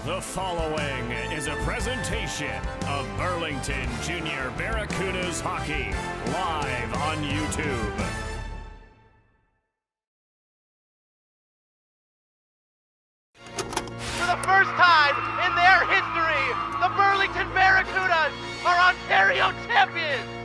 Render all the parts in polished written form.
The following is a presentation of Burlington Junior Barracudas hockey, live on YouTube. For the first time in their history, the Burlington Barracudas are Ontario champions!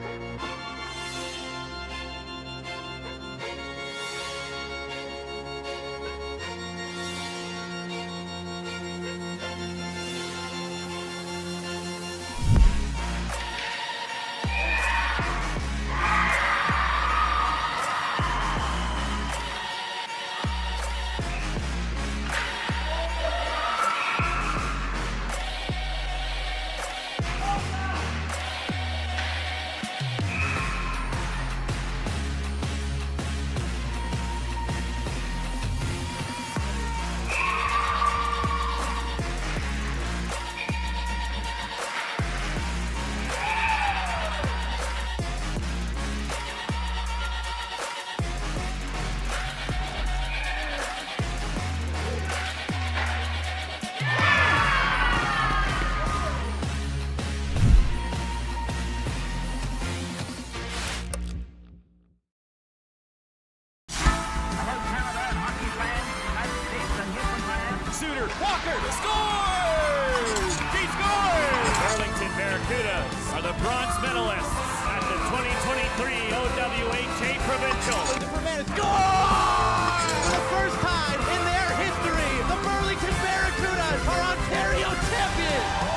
Walker scores! He scores! Burlington Barracudas are the bronze medalists at the 2023 OWHA Provincial. Score! For the first time in their history, the Burlington Barracudas are Ontario champions!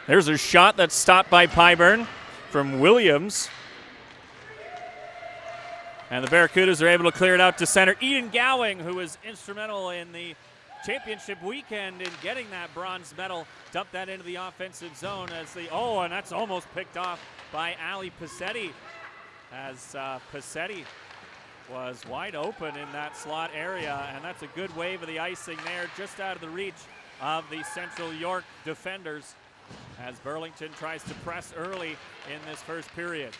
There's a shot that's stopped by Pyburn from Williams. And the Barracudas are able to clear it out to center. Eden Gowing, who was instrumental in the championship weekend in getting that bronze medal, dumped that into the offensive zone as and that's almost picked off by Ali Passetti, as Passetti was wide open in that slot area, and that's a good wave of the icing there, just out of the reach of the Central York defenders, as Burlington tries to press early in this first period.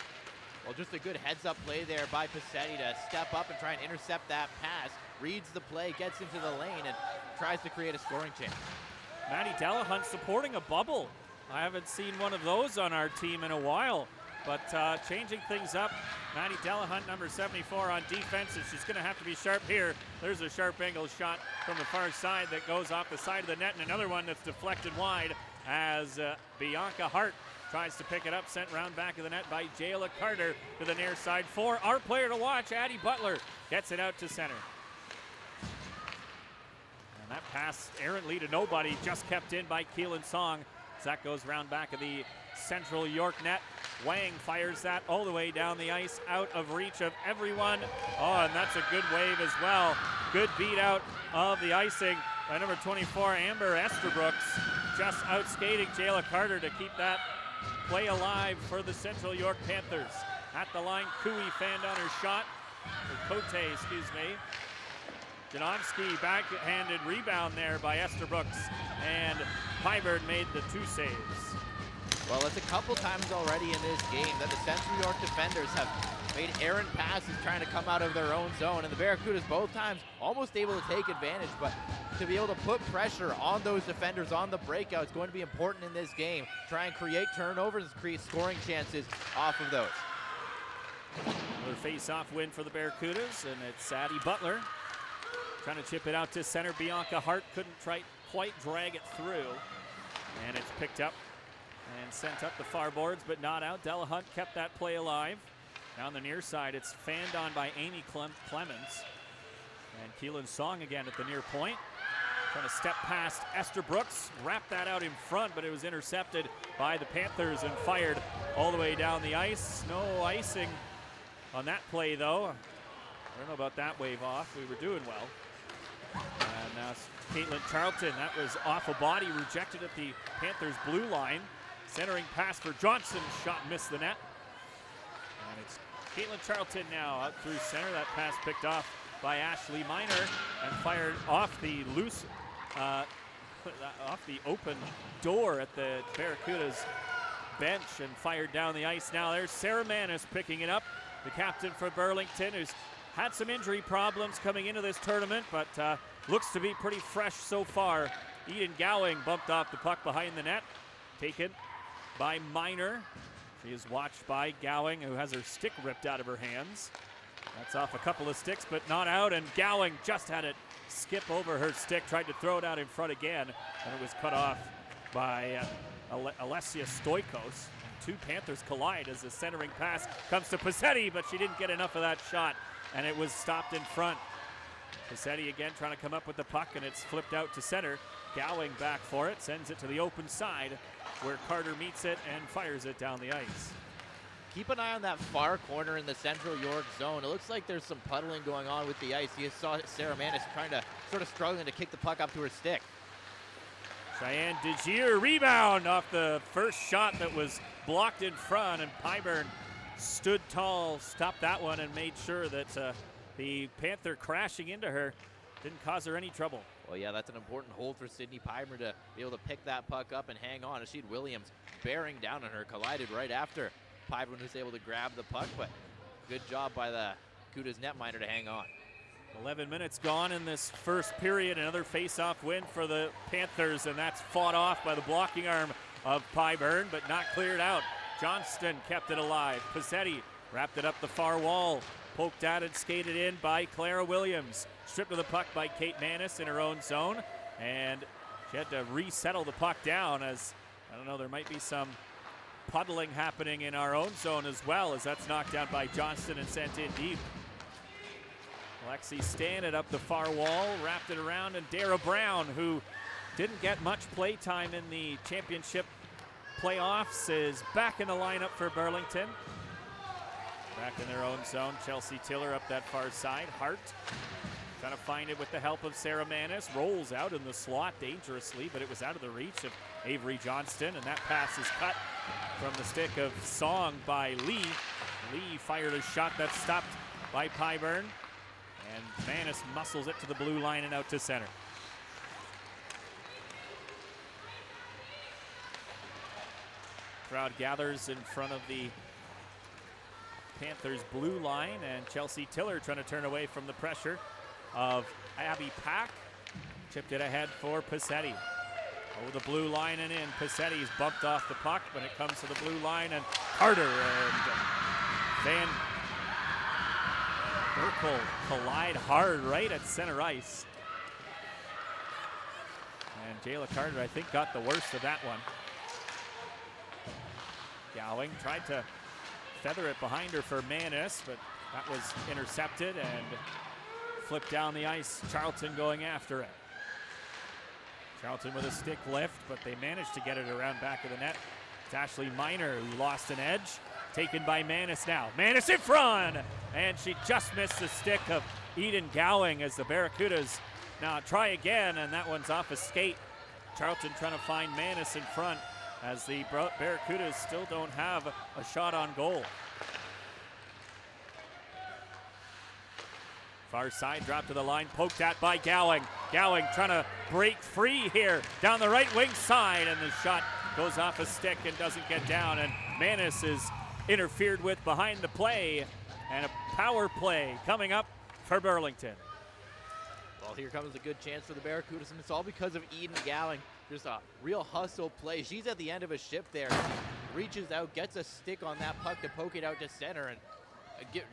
Well, just a good heads-up play there by Passetti to step up and try and intercept that pass. Reads the play, gets into the lane, and tries to create a scoring chance. Maddie Delahunt supporting a bubble. I haven't seen one of those on our team in a while, but changing things up. Maddie Delahunt, number 74 on defense, and she's going to have to be sharp here. There's a sharp angle shot from the far side that goes off the side of the net, and another one that's deflected wide as Bianca Hart tries to pick it up, sent round back of the net by Jayla Carter to the near side. For our player to watch, Addie Butler, gets it out to center. And that pass errantly to nobody, just kept in by Keelan Song. As that goes round back of the Central York net. Wang fires that all the way down the ice, out of reach of everyone. Oh, and that's a good wave as well. Good beat out of the icing by number 24, Amber Esterbrooks, just out skating Jayla Carter to keep that play alive for the Central York Panthers. At the line, Cooey fanned on her shot, or Cote, excuse me. Janowski backhanded rebound there by Esterbrooks, and Pyburn made the two saves. Well, it's a couple times already in this game that the Central York defenders have made errant passes trying to come out of their own zone, and the Barracudas both times almost able to take advantage, but to be able to put pressure on those defenders on the breakout is going to be important in this game. Try and create turnovers and create scoring chances off of those. Another face-off win for the Barracudas, and it's Addie Butler trying to chip it out to center. Bianca Hart couldn't quite drag it through, and it's picked up and sent up the far boards, but not out. Delahunt kept that play alive. Down the near side, it's fanned on by Amy Clemens. And Keelan Song again at the near point. Trying to step past Esterbrooks, wrapped that out in front, but it was intercepted by the Panthers and fired all the way down the ice. No icing on that play, though. I don't know about that wave off. We were doing well. And now Caitlin Charlton, that was off a body, rejected at the Panthers' blue line. Centering pass for Johnson, shot missed the net. And it's Caitlin Charlton now out through center. That pass picked off by Ashley Miner and fired off the loose, off the open door at the Barracudas bench and fired down the ice. Now there's Sarah Manis picking it up, the captain for Burlington, who's had some injury problems coming into this tournament, but looks to be pretty fresh so far. Eden Gowing bumped off the puck behind the net, taken by Miner. She is watched by Gowing, who has her stick ripped out of her hands. That's off a couple of sticks, but not out, and Gowing just had it skip over her stick, tried to throw it out in front again, and it was cut off by Alessia Stoikos. Two Panthers collide as the centering pass comes to Passetti, but she didn't get enough of that shot, and it was stopped in front. Passetti again trying to come up with the puck, and it's flipped out to center. Gowing back for it, sends it to the open side, where Carter meets it and fires it down the ice. Keep an eye on that far corner in the Central York zone. It looks like there's some puddling going on with the ice. You saw Sarah Manis trying to struggling to kick the puck up to her stick. Cheyenne DeGier rebound off the first shot that was blocked in front, and Pyburn stood tall, stopped that one, and made sure that the Panther crashing into her didn't cause her any trouble. Well, yeah, that's an important hold for Sydney Pyburn to be able to pick that puck up and hang on. She had Williams bearing down on her, collided right after Pyburn was able to grab the puck, but good job by the Cuda's netminder to hang on. 11 minutes gone in this first period. Another face-off win for the Panthers, and that's fought off by the blocking arm of Pyburn, but not cleared out. Johnston kept it alive. Passetti wrapped it up the far wall. Poked out and skated in by Clara Williams. Stripped of the puck by Kate Manis in her own zone, and she had to resettle the puck down, as, I don't know, there might be some puddling happening in our own zone as well, as that's knocked down by Johnston and sent in deep. Lexi Stan it up the far wall, wrapped it around, and Dara Brown, who didn't get much play time in the championship playoffs, is back in the lineup for Burlington. Back in their own zone. Chelsea Tiller up that far side. Hart trying to find it with the help of Sarah Manis. Rolls out in the slot dangerously, but it was out of the reach of Avery Johnston, and that pass is cut from the stick of Song by Lee. Lee fired a shot that's stopped by Pyburn, and Manis muscles it to the blue line and out to center. Crowd gathers in front of the Panthers blue line, and Chelsea Tiller trying to turn away from the pressure of Abby Pack. Chipped it ahead for Passetti. Over the blue line and in. Passetti's bumped off the puck when it comes to the blue line, and Carter and Van Berkel collide hard right at center ice. And Jayla Carter, I think, got the worst of that one. Gowing tried to feather it behind her for Manis, but that was intercepted and flipped down the ice. Charlton going after it. Charlton with a stick lift, but they managed to get it around back of the net. It's Ashley Miner who lost an edge. Taken by Manis now. Manis in front! And she just missed the stick of Eden Gowing as the Barracudas now try again, and that one's off a skate. Charlton trying to find Manis in front as the Barracudas still don't have a shot on goal. Far side, drop to the line, poked at by Gowing. Gowing trying to break free here down the right wing side, and the shot goes off a stick and doesn't get down, and Manis is interfered with behind the play, and a power play coming up for Burlington. Well, here comes a good chance for the Barracudas, and it's all because of Eden Gowing. Just a real hustle play. She's at the end of a shift there. Reaches out, gets a stick on that puck to poke it out to center, and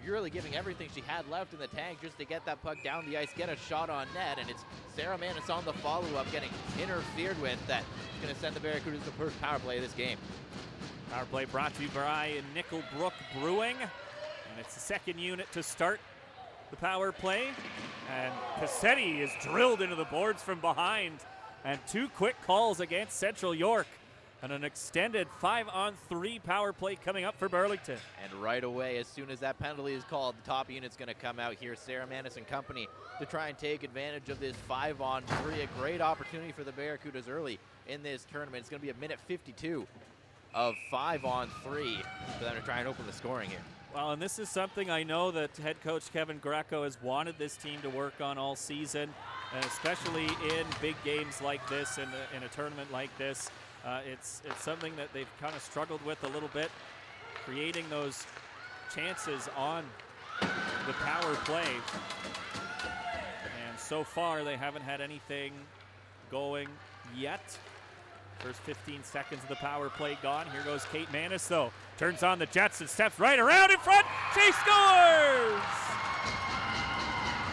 really giving everything she had left in the tank just to get that puck down the ice, get a shot on net, and it's Sarah Manis on the follow-up getting interfered with. That's going to send the Barracudas the first power play of this game. Power play brought to you by Nickelbrook Brewing, and it's the second unit to start the power play, and Cassetti is drilled into the boards from behind, and two quick calls against Central York, and an extended 5-on-3 power play coming up for Burlington. And right away, as soon as that penalty is called, the top unit's going to come out here, Sarah Manis and company, to try and take advantage of this 5-on-3. A great opportunity for the Barracudas early in this tournament. It's going to be a minute 52 of 5-on-3 for them to try and open the scoring here. Well, and this is something I know that head coach Kevin Greco has wanted this team to work on all season, and especially in big games like this, in a tournament like this. It's something that they've kind of struggled with a little bit, creating those chances on the power play. And so far, they haven't had anything going yet. First 15 seconds of the power play gone. Here goes Kate Manis, though. Turns on the Jets and steps right around in front. She scores!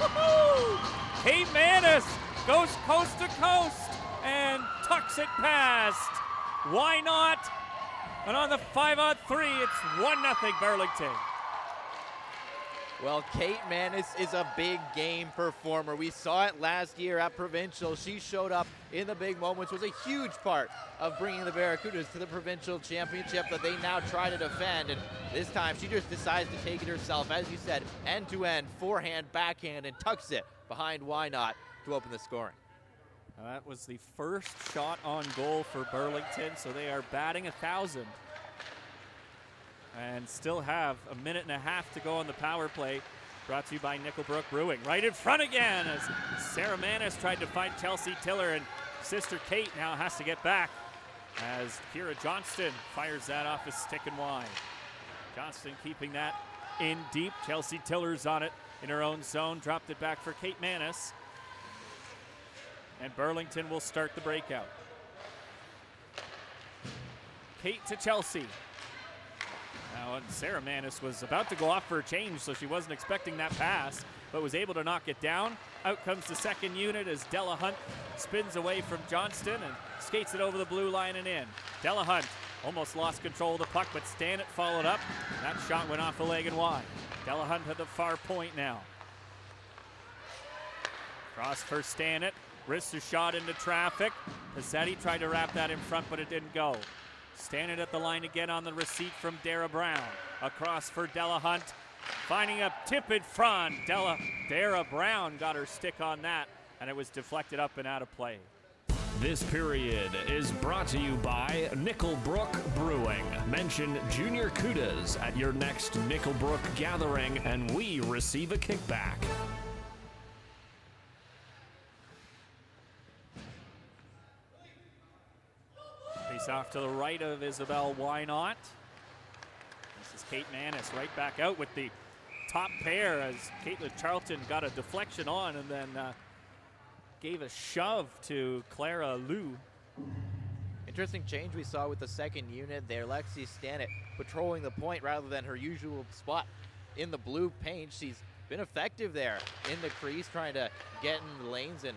Woo-hoo! Kate Manis goes coast to coast and tucks it past. Why not? And on the 5-on-3, it's 1-0 Burlington. Well, Kate Manis is a big game performer. We saw it last year at Provincial. She showed up in the big moments, was a huge part of bringing the Barracudas to the Provincial Championship that they now try to defend. And this time, she just decides to take it herself. As you said, end-to-end, forehand, backhand, and tucks it behind Why Not to open the scoring. Now that was the first shot on goal for Burlington, so they are batting 1,000. And still have a minute and a half to go on the power play. Brought to you by Nickelbrook Brewing. Right in front again as Sarah Manis tried to find Chelsea Tiller, and sister Kate now has to get back as Kira Johnston fires that off a stick and wide. Johnston keeping that in deep. Chelsea Tiller's on it in her own zone. Dropped it back for Kate Manis. And Burlington will start the breakout. Kate to Chelsea. Now, Sarah Manis was about to go off for a change, so she wasn't expecting that pass, but was able to knock it down. Out comes the second unit as Della Hunt spins away from Johnston and skates it over the blue line and in. Della Hunt almost lost control of the puck, but Stannett followed up. That shot went off the leg and wide. Della Hunt at the far point now. Cross for Stannett. Risks a shot into traffic. Pizzetti tried to wrap that in front, but it didn't go. Standing at the line again on the receipt from Dara Brown. Across for Della Hunt. Finding a tip in front. Dara Brown got her stick on that, and it was deflected up and out of play. This period is brought to you by Nickelbrook Brewing. Mention Junior Cudas at your next Nickelbrook gathering, and we receive a kickback. Face off to the right of Isabel Wynot. This is Kate Manis right back out with the top pair as Caitlin Charlton got a deflection on and then gave a shove to Clara Liu. Interesting change we saw with the second unit there. Lexi Stannett patrolling the point rather than her usual spot in the blue paint. She's been effective there in the crease, trying to get in the lanes and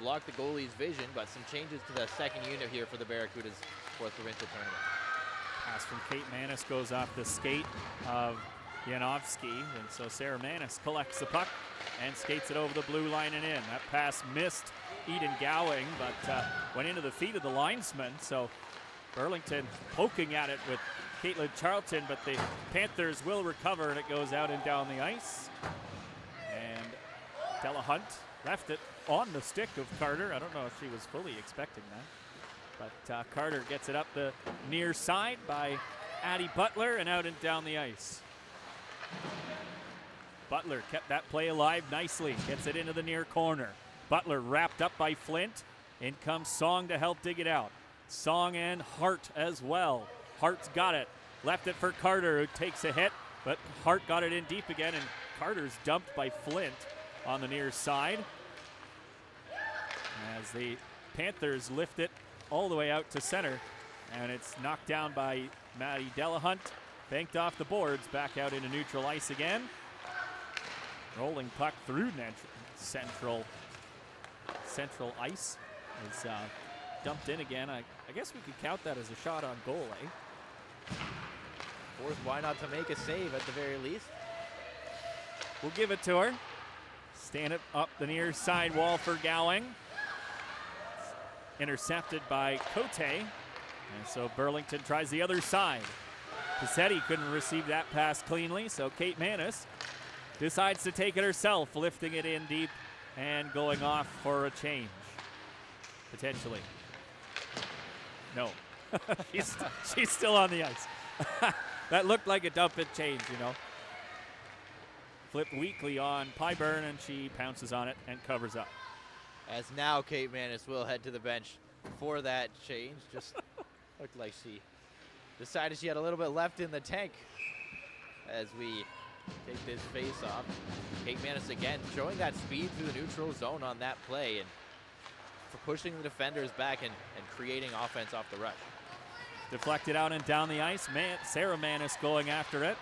block the goalie's vision, but some changes to the second unit here for the Barracudas fourth provincial tournament. Pass from Kate Manis goes off the skate of Janowski, and so Sarah Manis collects the puck and skates it over the blue line and in. That pass missed Eden Gowing, but went into the feet of the linesman, so Burlington poking at it with Caitlin Charlton, but the Panthers will recover, and it goes out and down the ice. And Della Hunt left it on the stick of Carter. I don't know if she was fully expecting that, but Carter gets it up the near side by Addie Butler and out and down the ice. Butler kept that play alive nicely, gets it into the near corner. Butler wrapped up by Flint. In comes Song to help dig it out. Song and Hart as well. Hart's got it. Left it for Carter, who takes a hit, but Hart got it in deep again, and Carter's dumped by Flint on the near side. As the Panthers lift it all the way out to center, and it's knocked down by Maddie Della Hunt. Banked off the boards, back out into neutral ice again. Rolling puck through central ice is dumped in again. I guess we could count that as a shot on goal, eh? Forced why not to make a save at the very least. We'll give it to her. Stand it up the near side wall for Gowing. Intercepted by Cote. And so Burlington tries the other side. Pizzetti couldn't receive that pass cleanly, so Kate Manis decides to take it herself, lifting it in deep and going off for a change, potentially. No, she's still on the ice. That looked like a dump and change, you know. Flipped weakly on Pyburn, and she pounces on it and covers up. As now Kate Manis will head to the bench for that change. Just looked like she decided she had a little bit left in the tank as we take this face off. Kate Manis again showing that speed through the neutral zone on that play and for pushing the defenders back and creating offense off the rush. Deflected out and down the ice. Sarah Manis going after it.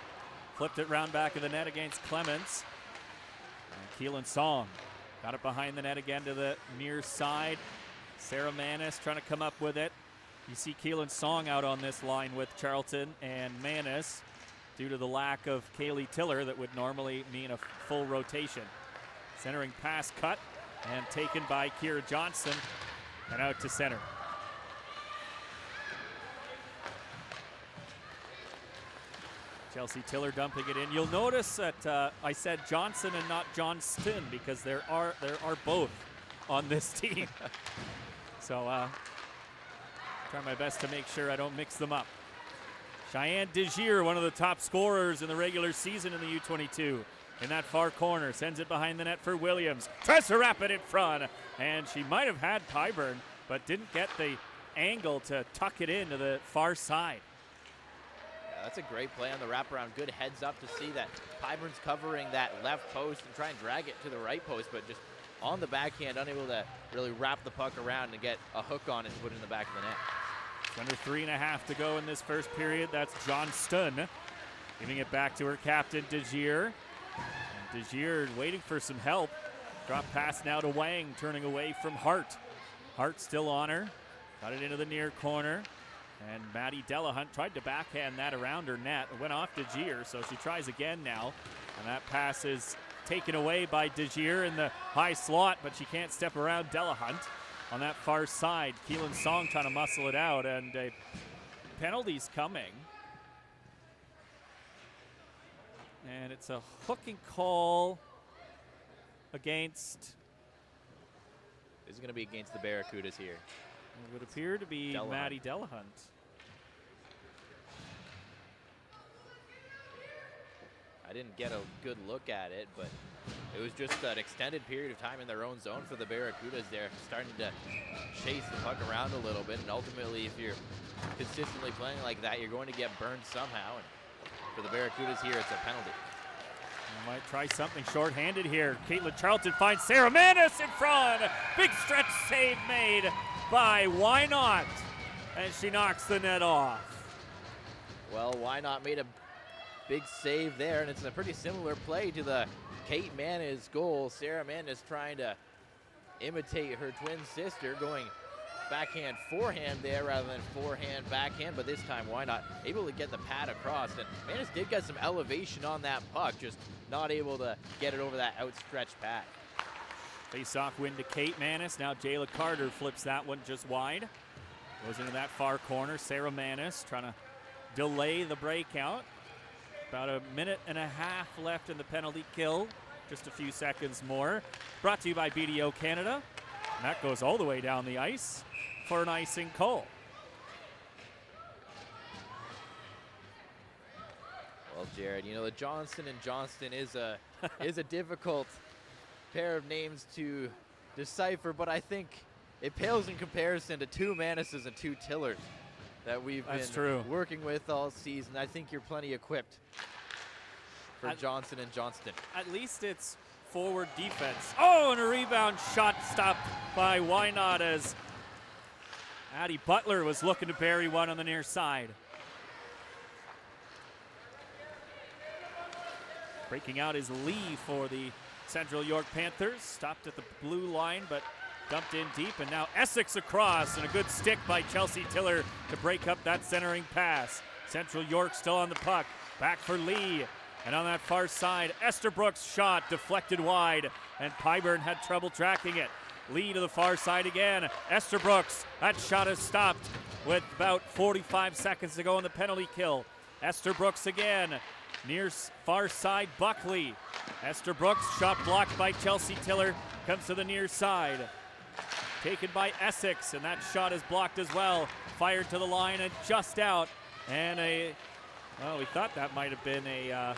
Flipped it round back of the net against Clements. And Keelan Song got it behind the net again to the near side. Sarah Manis trying to come up with it. You see Keelan Song out on this line with Charlton and Manis due to the lack of Kaylee Tiller that would normally mean a full rotation. Centering pass cut and taken by Kira Johnson and out to center. Chelsea Tiller dumping it in. You'll notice that I said Johnson and not Johnston because there are both on this team. So try my best to make sure I don't mix them up. Cheyenne Desir, one of the top scorers in the regular season in the U22. In that far corner, sends it behind the net for Williams. Tries to wrap it in front, and she might have had Pyburn, but didn't get the angle to tuck it into the far side. Yeah, that's a great play on the wraparound. Good heads up to see that Pyburn's covering that left post and try and drag it to the right post, but just on the backhand, unable to really wrap the puck around and get a hook on it to put it in the back of the net. Under 3.5 to go in this first period. That's Johnston giving it back to her captain, Desir. And Desir waiting for some help. Drop pass now to Wang, turning away from Hart. Hart still on her. Got it into the near corner. And Maddie Della Hunt tried to backhand that around her net. It went off Desir, so she tries again now. And that pass is taken away by DeGier in the high slot, but she can't step around Delahunt on that far side. Keelan Song trying to muscle it out, and a penalty's coming. And it's a hooking call against. This is going to be against the Barracudas here. It would appear to be Delahunt. Maddie Delahunt. I didn't get a good look at it, but it was just an extended period of time in their own zone for the Barracudas. They're starting to chase the puck around a little bit, and ultimately, if you're consistently playing like that, you're going to get burned somehow. And for the Barracudas here, it's a penalty. I might try something shorthanded here. Caitlin Charlton finds Sarah Manis in front. Big stretch save made by Why Not? And she knocks the net off. Well, Why Not made a big save there, and it's a pretty similar play to the Kate Manis goal. Sarah Manis trying to imitate her twin sister, going backhand forehand there rather than forehand backhand, but this time Why Not able to get the pad across, and Manis did get some elevation on that puck, just not able to get it over that outstretched pad. Face-off win to Kate Manis. Now Jayla Carter flips that one just wide. Goes into that far corner. Sarah Manis trying to delay the breakout. About a minute and a half left in the penalty kill. Just a few seconds more. Brought to you by BDO Canada. And that goes all the way down the ice for an icing call. Well, Jared, you know, the Johnston and Johnston is a difficult pair of names to decipher, but I think it pales in comparison to two Manises and two Tillers that we've been working with all season. I think you're plenty equipped for Johnson and Johnston. At least it's forward defense. Oh, and a rebound shot stopped by Why Not as Addie Butler was looking to bury one on the near side. Breaking out is Lee for the Central York Panthers. Stopped at the blue line, but dumped in deep, and now Essex across, and a good stick by Chelsea Tiller to break up that centering pass. Central York still on the puck. Back for Lee. And on that far side, Esther Brooks' shot deflected wide, and Pyburn had trouble tracking it. Lee to the far side again. Esther Brooks, that shot is stopped with about 45 seconds to go in the penalty kill. Esther Brooks again. Near far side, Buckley. Esther Brooks, shot blocked by Chelsea Tiller, comes to the near side. Taken by Essex, and that shot is blocked as well. Fired to the line and just out. And we thought that might have been a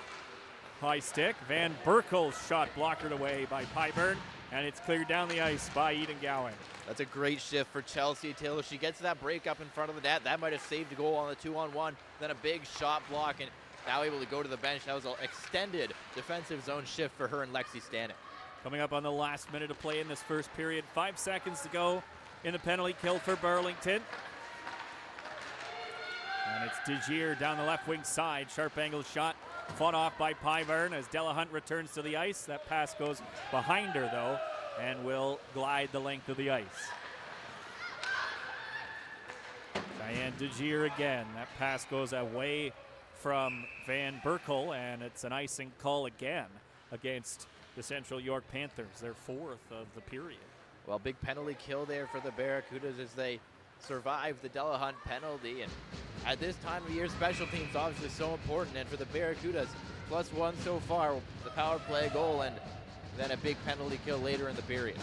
high stick. Van Berkel's shot blockered away by Pyburn, and it's cleared down the ice by Eden Gowan. That's a great shift for Chelsea Taylor. She gets that break up in front of the net. That might have saved a goal on the 2-on-1. Then a big shot block, and now able to go to the bench. That was an extended defensive zone shift for her and Lexi Stanek. Coming up on the last minute of play in this first period. 5 seconds to go in the penalty kill for Burlington. And it's DeGier down the left wing side. Sharp angle shot fought off by Pyburn as Delahunt returns to the ice. That pass goes behind her, though, and will glide the length of the ice. Diane DeGier again. That pass goes away from Van Berkel, and it's an icing call again against the Central York Panthers, their fourth of the period. Well, big penalty kill there for the Barracudas as they survive the Delahunt penalty. And at this time of year, special teams obviously so important. And for the Barracudas, +1 so far, the power play goal and then a big penalty kill later in the period.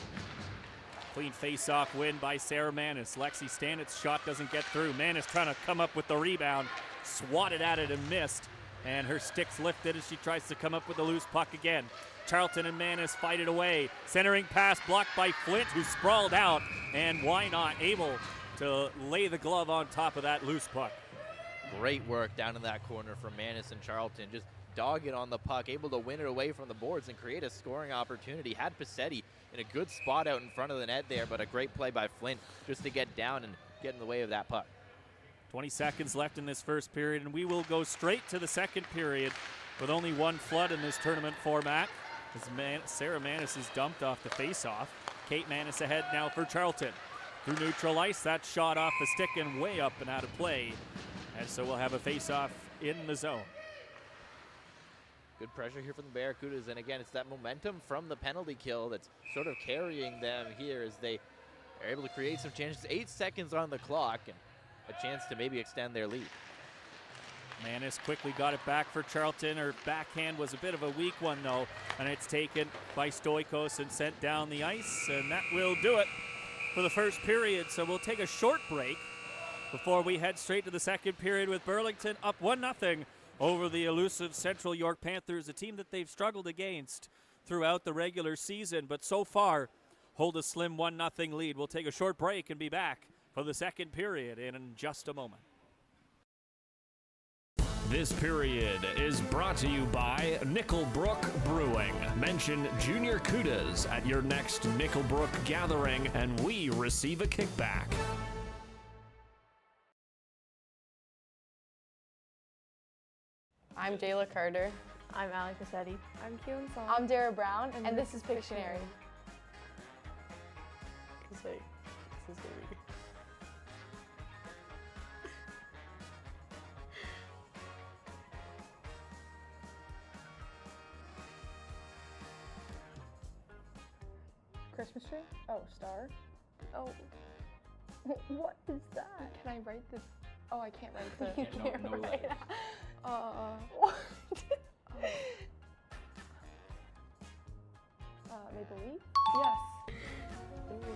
Clean face-off win by Sarah Manis. Lexi Stannett's shot doesn't get through. Manis trying to come up with the rebound, swatted at it and missed. And her stick's lifted as she tries to come up with the loose puck again. Charlton and Manis fight it away. Centering pass blocked by Flint, who sprawled out. And Why Not able to lay the glove on top of that loose puck. Great work down in that corner from Manis and Charlton. Just dogging on the puck, able to win it away from the boards and create a scoring opportunity. Had Passetti in a good spot out in front of the net there, but a great play by Flint just to get down and get in the way of that puck. 20 seconds left in this first period, and we will go straight to the second period with only one flood in this tournament format. As Sarah Manis is dumped off the face-off. Kate Manis ahead now for Charlton. Through neutral ice, that shot off the stick and way up and out of play. And so we'll have a face-off in the zone. Good pressure here from the Barracudas, and again, it's that momentum from the penalty kill that's sort of carrying them here as they are able to create some chances. 8 seconds on the clock, and a chance to maybe extend their lead. Manis quickly got it back for Charlton. Her backhand was a bit of a weak one, though, and it's taken by Stoikos and sent down the ice, and that will do it for the first period. So we'll take a short break before we head straight to the second period with Burlington up 1-0 over the elusive Central York Panthers, a team that they've struggled against throughout the regular season, but so far hold a slim 1-0 lead. We'll take a short break and be back for the second period in just a moment. This period is brought to you by Nickelbrook Brewing. Mention Junior Cudas at your next Nickelbrook gathering, and we receive a kickback. I'm Jayla Carter. I'm Allie Cassetti. I'm Keelan Song. I'm Dara Brown, and this is Pictionary. This is baby. Christmas tree? Oh, star. Oh, what is that? Can I write this? Oh, I can't write the. You can't no write. letters. What? Maple leaf? Yes. Ooh.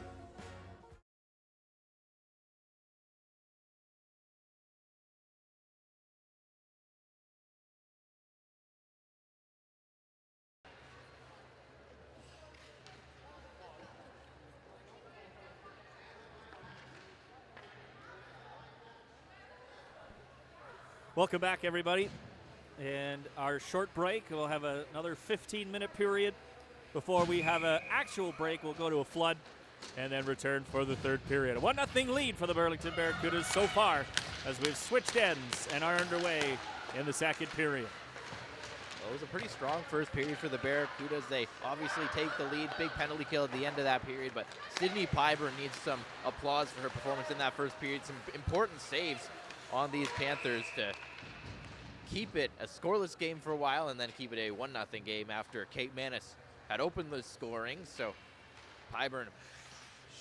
Welcome back, everybody. And our short break, we'll have another 15-minute period before we have an actual break. We'll go to a flood and then return for the third period. A 1-0 lead for the Burlington Barracudas so far as we've switched ends and are underway in the second period. Well, it was a pretty strong first period for the Barracudas. They obviously take the lead. Big penalty kill at the end of that period, but Sydney Pyburn needs some applause for her performance in that first period. Some important saves on these Panthers to keep it a scoreless game for a while and then keep it a 1-0 game after Kate Manis had opened the scoring. So Pyburn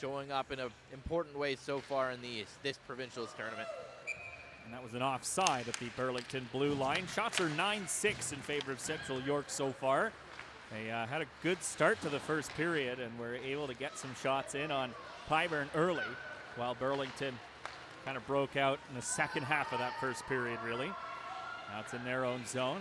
showing up in an important way so far in this Provincials tournament. And that was an offside at the Burlington blue line. Shots are 9-6 in favor of Central York so far. They had a good start to the first period and were able to get some shots in on Pyburn early, while Burlington kind of broke out in the second half of that first period, really. Now it's in their own zone.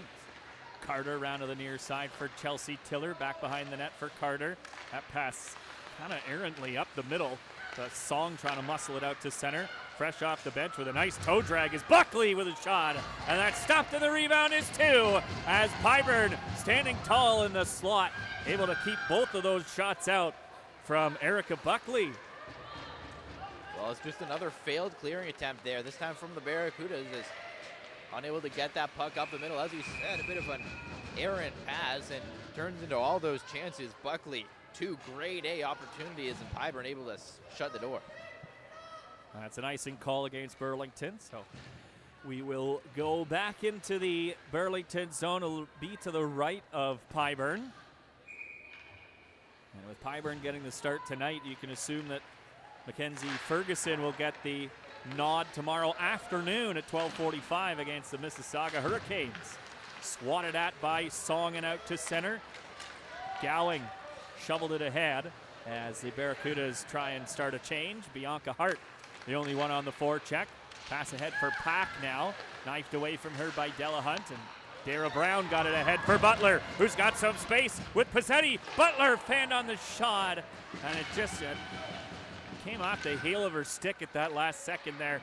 Carter around to the near side for Chelsea Tiller. Back behind the net for Carter. That pass kind of errantly up the middle. The Song trying to muscle it out to center. Fresh off the bench with a nice toe drag is Buckley with a shot. And that stopped and the rebound is two as Pyburn standing tall in the slot. Able to keep both of those shots out from Erica Buckley. Well, it's just another failed clearing attempt there, this time from the Barracudas, is unable to get that puck up the middle. As you said, a bit of an errant pass and turns into all those chances. Buckley, 2 grade A opportunities, and Pyburn able to shut the door. That's an icing call against Burlington, so we will go back into the Burlington zone. It'll be to the right of Pyburn. And with Pyburn getting the start tonight, you can assume that Mackenzie Ferguson will get the nod tomorrow afternoon at 12:45 against the Mississauga Hurricanes. Swatted at by Song and out to center. Gowing shoveled it ahead as the Barracudas try and start a change. Bianca Hart, the only one on the forecheck. Pass ahead for Pack now. Knifed away from her by Della Hunt, and Dara Brown got it ahead for Butler, who's got some space with Pizzetti. Butler fanned on the shot, and it just came off the heel of her stick at that last second there.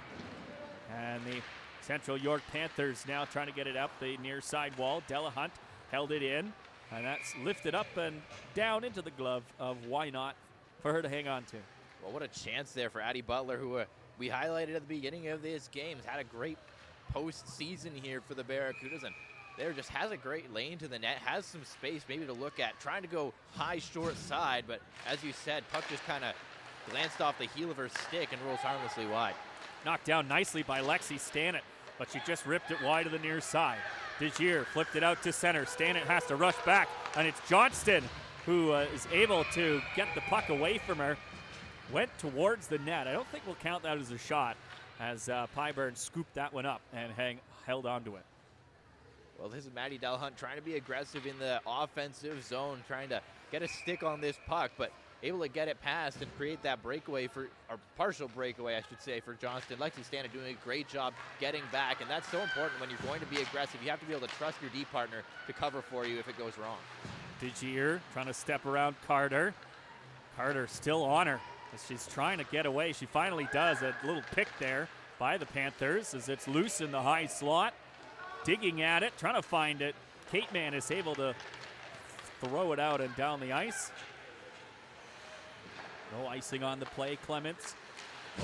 And the Central York Panthers now trying to get it up the near side wall. Della Hunt held it in, and that's lifted up and down into the glove of Why Not for her to hang on to. Well, what a chance there for Addie Butler, who we highlighted at the beginning of this game. Has had a great postseason here for the Barracudas, and there just has a great lane to the net, has some space maybe to look at, trying to go high, short side, but as you said, puck just kind of glanced off the heel of her stick and rolls harmlessly wide. Knocked down nicely by Lexi Stannett, but she just ripped it wide to the near side. DeGier flipped it out to center. Stanek has to rush back, and it's Johnston who is able to get the puck away from her. Went towards the net. I don't think we'll count that as a shot, as Pyburn scooped that one up and held onto it. Well, this is Maddie Delhunt trying to be aggressive in the offensive zone, trying to get a stick on this puck, but able to get it past and create that breakaway or partial breakaway, I should say, for Johnston. Lexi Stanek doing a great job getting back, and that's so important when you're going to be aggressive. You have to be able to trust your D partner to cover for you if it goes wrong. DeGier trying to step around Carter. Carter still on her as she's trying to get away. She finally does. A little pick there by the Panthers as it's loose in the high slot. Digging at it, trying to find it. Kate Mann is able to throw it out and down the ice. No icing on the play. Clements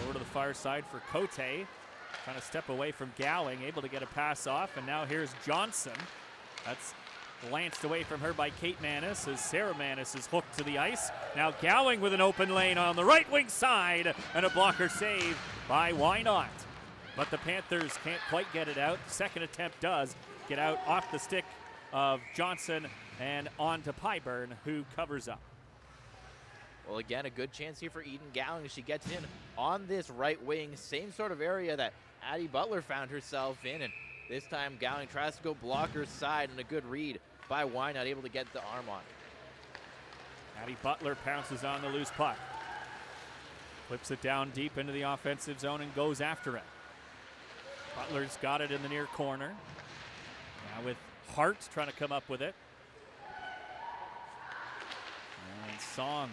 over to the far side for Cote. Trying to step away from Gowing, able to get a pass off, and now here's Johnson. That's lanced away from her by Kate Manis as Sarah Manis is hooked to the ice. Now Gowing with an open lane on the right wing side, and a blocker save by Why Not? But the Panthers can't quite get it out. Second attempt does get out off the stick of Johnson and on to Pyburn, who covers up. Well, again, a good chance here for Eden Gowing. She gets in on this right wing, same sort of area that Addie Butler found herself in, and this time Gowing tries to go block her side, and a good read by Why Not, able to get the arm on. Addie Butler pounces on the loose puck. Flips it down deep into the offensive zone and goes after it. Butler's got it in the near corner. Now with Hart trying to come up with it. And Song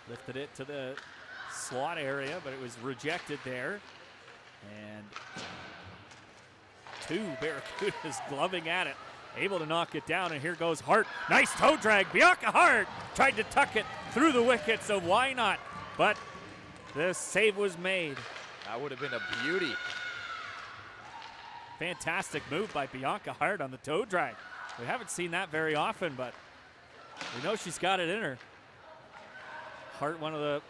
lifted it to the slot area, but it was rejected there. And two Barracudas gloving at it. Able to knock it down, and here goes Hart. Nice toe drag. Bianca Hart tried to tuck it through the wicket, so Why Not? But the save was made. That would have been a beauty. Fantastic move by Bianca Hart on the toe drag. We haven't seen that very often, but we know she's got it in her. Hart, one of the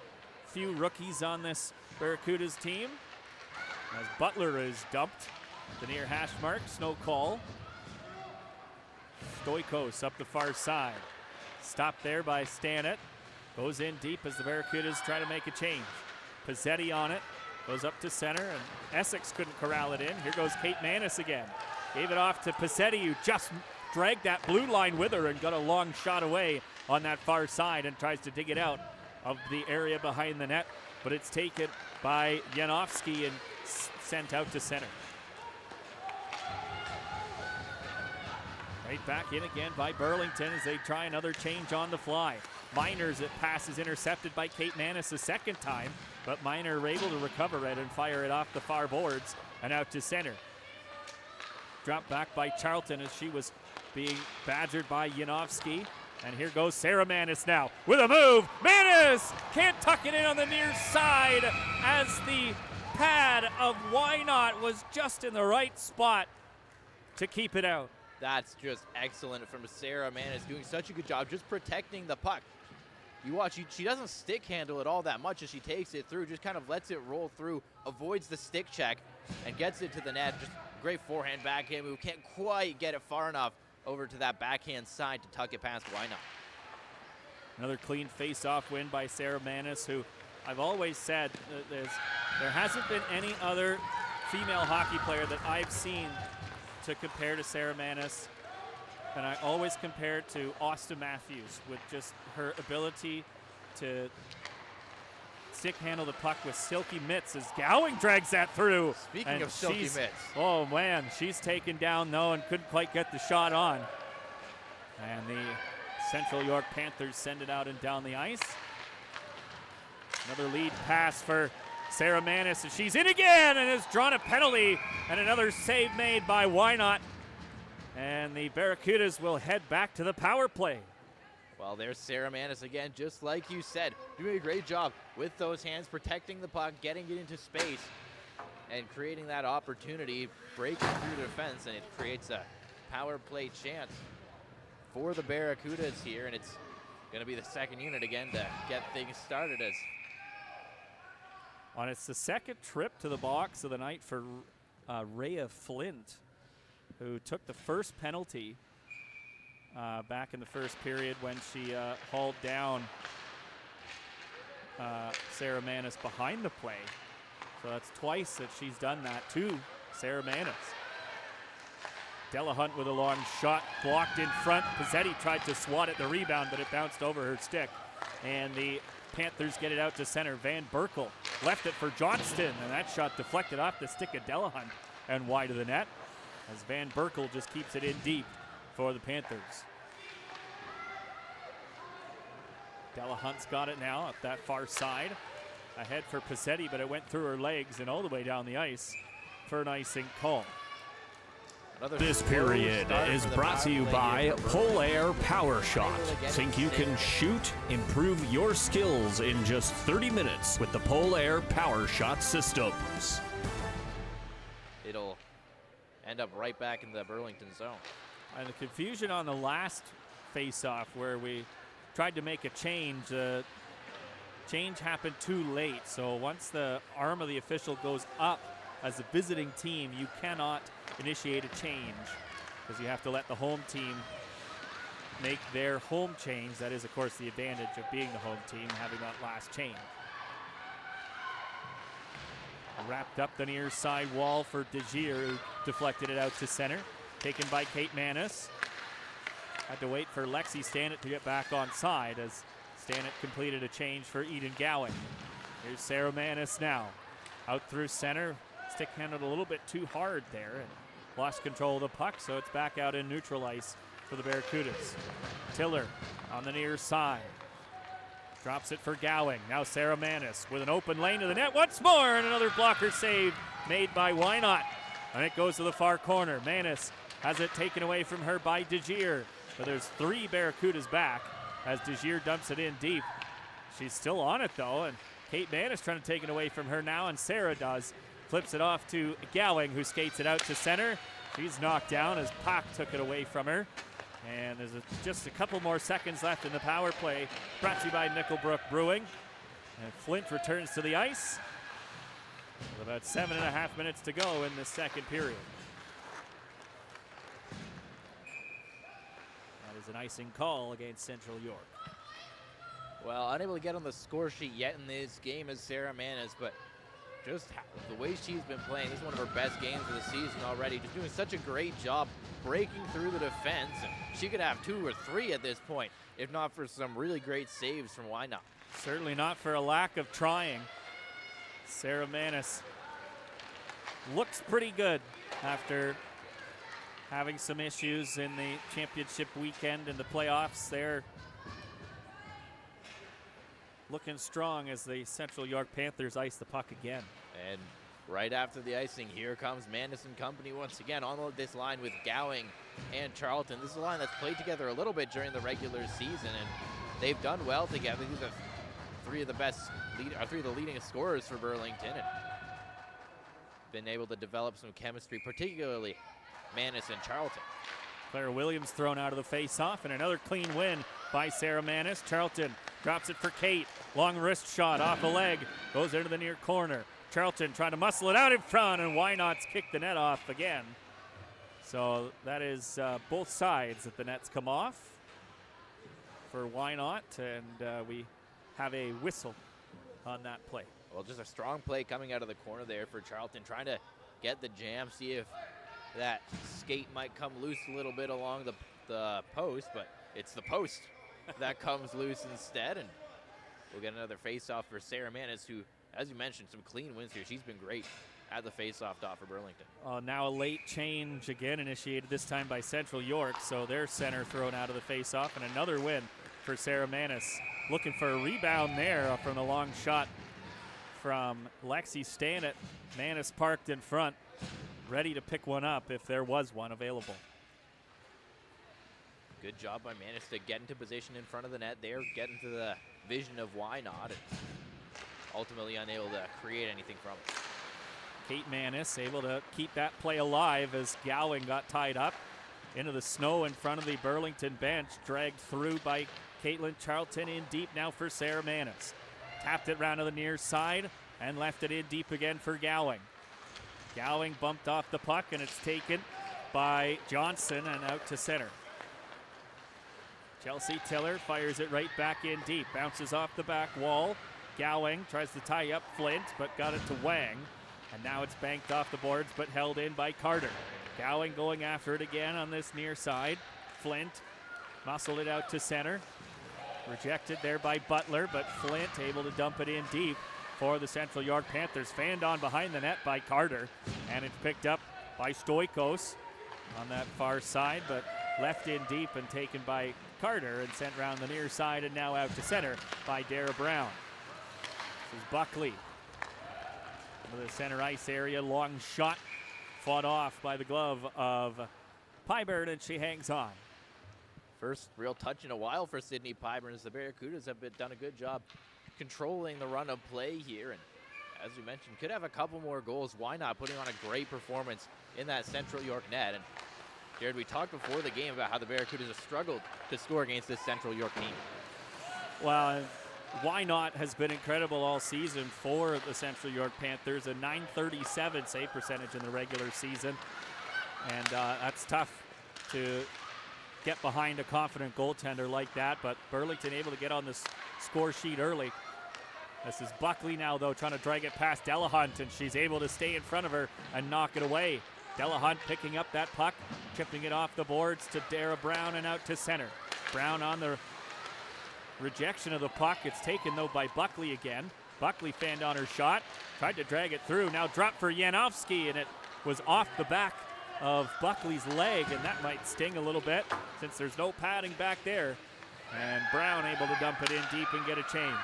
few rookies on this Barracudas team. As Butler is dumped the near hash mark, no call. Stoikos up the far side. Stopped there by Stanek. Goes in deep as the Barracudas try to make a change. Pizzetti on it. Goes up to center, and Essex couldn't corral it in. Here goes Kate Manis again. Gave it off to Pizzetti, who just dragged that blue line with her and got a long shot away on that far side and tries to dig it out of the area behind the net. But it's taken by Janowski and sent out to center. Right back in again by Burlington as they try another change on the fly. Miners, it passes intercepted by Kate Manis a second time, but Miner able to recover it and fire it off the far boards and out to center. Dropped back by Charlton as she was being badgered by Janowski. And here goes Sarah Manis now with a move. Manis can't tuck it in on the near side as the pad of Why Not was just in the right spot to keep it out. That's just excellent from Sarah Manis, doing such a good job just protecting the puck. You watch, she doesn't stick handle it all that much as she takes it through, just kind of lets it roll through, avoids the stick check, and gets it to the net. Just great forehand backhand move. Can't quite get it far enough over to that backhand side to tuck it past Why Not. Another clean face-off win by Sarah Manis, who I've always said there hasn't been any other female hockey player that I've seen to compare to Sarah Manis, and I always compare it to Austin Matthews with just her ability to stick handle the puck with silky mitts as Gowing drags that through. Speaking of silky mitts. Oh man, she's taken down though and couldn't quite get the shot on. And the Central York Panthers send it out and down the ice. Another lead pass for Sarah Manis, and she's in again and has drawn a penalty, and another save made by Why Not? And the Barracudas will head back to the power play. Well, there's Sarah Manis again, just like you said, doing a great job with those hands, protecting the puck, getting it into space, and creating that opportunity, breaking through the defense, and it creates a power play chance for the Barracudas here, and it's going to be the second unit again to get things started as it's the second trip to the box of the night for Rhea Flint. who took the first penalty back in the first period when she hauled down Sarah Manis behind the play. So that's twice that she's done that to Sarah Manis. Della Hunt with a long shot, blocked in front. Pizzetti tried to swat at the rebound, but it bounced over her stick. And the Panthers get it out to center. Van Berkel left it for Johnston, and that shot deflected off the stick of Della Hunt and wide of the net, as Van Berkel just keeps it in deep for the Panthers. Della Hunt's got it now up that far side. Ahead for Pizzetti, but it went through her legs and all the way down the ice for an icing call. This period is brought to you by Polair Power Shot. Think you can shoot? Improve your skills in just 30 minutes with the Polair Power Shot systems. It'll end up right back in the Burlington zone. And the confusion on the last face-off where we tried to make a change, change happened too late. So once the arm of the official goes up as a visiting team, you cannot initiate a change because you have to let the home team make their home change. That is, of course, the advantage of being the home team, having that last change. Wrapped up the near side wall for DeGier, who deflected it out to center. Taken by Kate Manis. Had to wait for Lexi Stannett to get back on side as Stannett completed a change for Eden Gowing. Here's Sarah Manis now. Out through center. Stick handled a little bit too hard there and lost control of the puck, so it's back out in neutral ice for the Barracudas. Tiller on the near side. Drops it for Gowing. Now Sarah Manis with an open lane to the net once more, and another blocker save made by Wynot. And it goes to the far corner. Manis has it taken away from her by DeGier. But there's 3 Barracudas back as DeGier dumps it in deep. She's still on it though, and Kate Manis trying to take it away from her now, and Sarah does. Flips it off to Gowing, who skates it out to center. She's knocked down as Pak took it away from her. And there's just a couple more seconds left in the power play, brought to you by Nickelbrook Brewing. And Flint returns to the ice with about 7.5 minutes to go in the second period. That is an icing call against Central York. Well, unable to get on the score sheet yet in this game is Sarah Manis, but just the way she's been playing, this is one of her best games of the season already. Just doing such a great job breaking through the defense. And she could have 2 or 3 at this point, if not for some really great saves from Wynot. Certainly not for a lack of trying. Sarah Manis looks pretty good after having some issues in the championship weekend and the playoffs. They're looking strong as the Central York Panthers ice the puck again. And right after the icing, here comes Manis and company once again on this line with Gowing and Charlton. This is a line that's played together a little bit during the regular season, and they've done well together. These are 3 of the leading scorers for Burlington, and been able to develop some chemistry, particularly Manis and Charlton. Claire Williams thrown out of the face-off, and another clean win by Sarah Manis. Charlton drops it for Kate. Long wrist shot off a leg. Goes into the near corner. Charlton trying to muscle it out in front, and Wynot's kicked the net off again. So that is both sides that the nets come off for Wynot, and we have a whistle on that play. Well, just a strong play coming out of the corner there for Charlton, trying to get the jam, see if that skate might come loose a little bit along the post, but it's the post that comes loose instead, and we'll get another face-off for Sarah Manis, who, as you mentioned, some clean wins here. She's been great at the face-off dot for Burlington. Now a late change again initiated, this time by Central York, so their center thrown out of the face-off, and another win for Sarah Manis. Looking for a rebound there from the long shot from Lexi Stannett. Manis parked in front, ready to pick one up if there was one available. Good job by Manis to get into position in front of the net there, get into the vision of Wynot, and ultimately unable to create anything from it. Kate Manis able to keep that play alive as Gowing got tied up into the snow in front of the Burlington bench, dragged through by Caitlin Charlton. In deep now for Sarah Manis. Tapped it round to the near side and left it in deep again for Gowing. Gowing bumped off the puck, and it's taken by Johnson and out to center. Chelsea Tiller fires it right back in deep. Bounces off the back wall. Gowing tries to tie up Flint, but got it to Wang. And now it's banked off the boards, but held in by Carter. Gowing going after it again on this near side. Flint muscled it out to center. Rejected there by Butler, but Flint able to dump it in deep for the Central York Panthers. Fanned on behind the net by Carter, and it's picked up by Stoikos on that far side, but left in deep and taken by Carter and sent around the near side and now out to center by Dara Brown. This is Buckley. Into the center ice area, long shot fought off by the glove of Pyburn, and she hangs on. First real touch in a while for Sydney Pyburn, as the Barracudas have done a good job controlling the run of play here. And as we mentioned, could have a couple more goals. Why not? Putting on a great performance in that Central York net. And Jared, we talked before the game about how the Barracudas have struggled to score against this Central York team. Well, Why Not has been incredible all season for the Central York Panthers. A .937 save percentage in the regular season. And that's tough to get behind a confident goaltender like that, but Burlington able to get on the score sheet early. This is Buckley now, though, trying to drag it past Delahunt, and she's able to stay in front of her and knock it away. Delahunt picking up that puck, chipping it off the boards to Dara Brown and out to center. Brown on the rejection of the puck. It's taken, though, by Buckley again. Buckley fanned on her shot, tried to drag it through, now dropped for Yanofsky, and it was off the back of Buckley's leg, and that might sting a little bit since there's no padding back there. And Brown able to dump it in deep and get a change.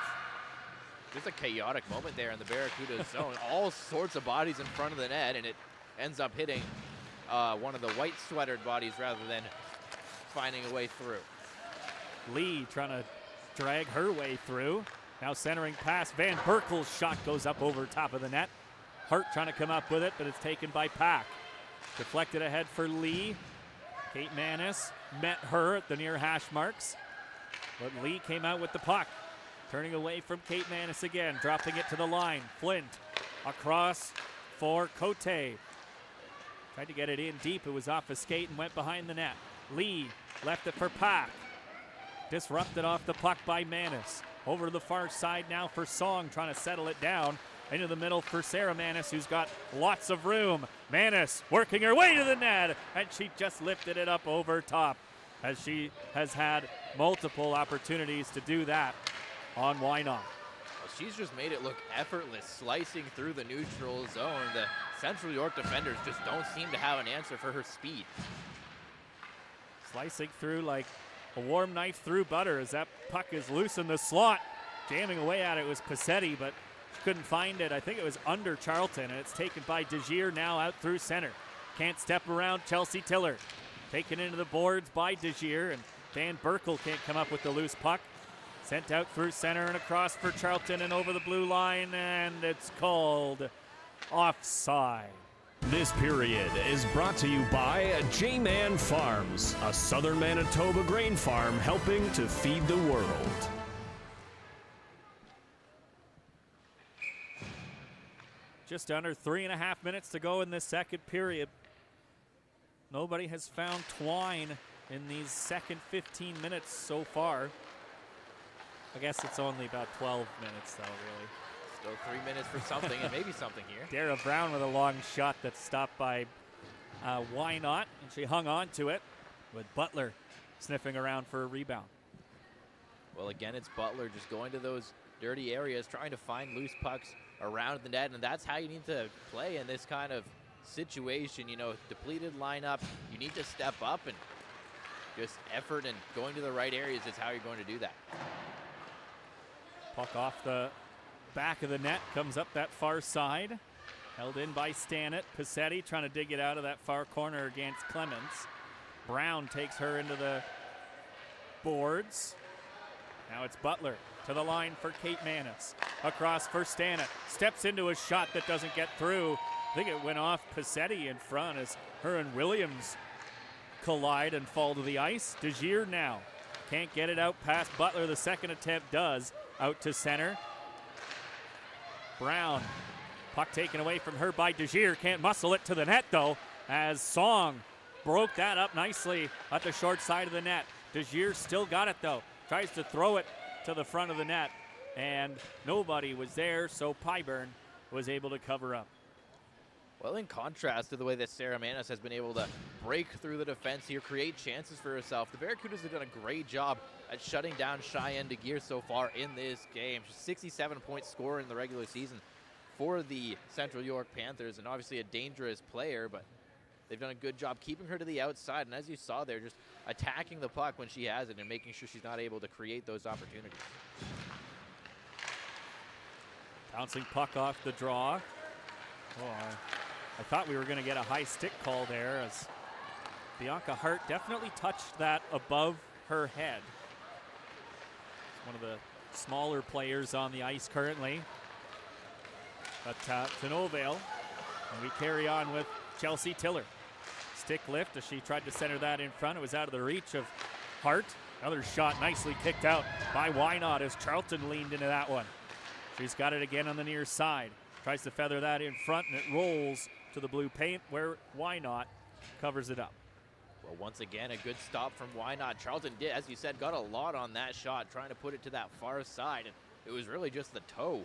Just a chaotic moment there in the Barracuda zone. All sorts of bodies in front of the net, and it ends up hitting one of the white sweatered bodies rather than finding a way through. Lee trying to drag her way through. Now centering pass. Van Berkel's shot goes up over top of the net. Hart trying to come up with it, but it's taken by Pack. Deflected ahead for Lee. Kate Manis met her at the near hash marks, but Lee came out with the puck. Turning away from Kate Manis again, dropping it to the line. Flint across for Cote. Tried to get it in deep. It was off a skate and went behind the net. Lee left it for Pack. Disrupted off the puck by Manis. Over to the far side now for Song, trying to settle it down. Into the middle for Sarah Manis, who's got lots of room. Manis working her way to the net, and she just lifted it up over top, as she has had multiple opportunities to do that on Why Not. Well, she's just made it look effortless, slicing through the neutral zone. The Central York defenders just don't seem to have an answer for her speed. Slicing through like a warm knife through butter as that puck is loose in the slot. Jamming away at it was Passetti, but couldn't find it. I think it was under Charlton, and it's taken by DeGier now out through center. Can't step around Chelsea Tiller. Taken into the boards by DeGier, and Van Berkel can't come up with the loose puck. Sent out through center and across for Charlton and over the blue line, and it's called offside. This period is brought to you by J-Man Farms, a southern Manitoba grain farm helping to feed the world. Just under 3.5 minutes to go in this second period. Nobody has found twine in these second 15 minutes so far. I guess it's only about 12 minutes, though, really. Still 3 minutes for something, and maybe something here. Dara Brown with a long shot that's stopped by Why Not, and she hung on to it with Butler sniffing around for a rebound. Well, again, it's Butler just going to those dirty areas, trying to find loose pucks around the net, and that's how you need to play in this kind of situation. You know, depleted lineup, you need to step up, and just effort and going to the right areas is how you're going to do that. Puck off the back of the net, comes up that far side. Held in by Stannett. Passetti trying to dig it out of that far corner against Clements. Brown takes her into the boards. Now it's Butler to the line for Kate Manis. Across for Stannett. Steps into a shot that doesn't get through. I think it went off Passetti in front as her and Williams collide and fall to the ice. DeGier now can't get it out past Butler. The second attempt does. Out to center. Brown. Puck taken away from her by DeGier. Can't muscle it to the net, though, as Song broke that up nicely at the short side of the net. DeGier still got it though. Tries to throw it to the front of the net, and nobody was there, so Pyburn was able to cover up. Well, in contrast to the way that Sarah Manis has been able to break through the defense here, create chances for herself, the Barracudas have done a great job at shutting down Cheyenne DeGier so far in this game. She's 67-point scorer in the regular season for the Central York Panthers, and obviously a dangerous player, but they've done a good job keeping her to the outside, and as you saw there, just attacking the puck when she has it and making sure she's not able to create those opportunities. Bouncing puck off the draw. Oh, I thought we were going to get a high stick call there, as Bianca Hart definitely touched that above her head. It's one of the smaller players on the ice currently. But to no avail, and we carry on with Chelsea Tiller. Stick lift as she tried to center that in front. It was out of the reach of Hart. Another shot nicely kicked out by Wynot as Charlton leaned into that one. She's got it again on the near side. Tries to feather that in front, and it rolls to the blue paint where Wynot covers it up. Well, once again, a good stop from Wynot. Charlton did, as you said, got a lot on that shot, trying to put it to that far side. And it was really just the toe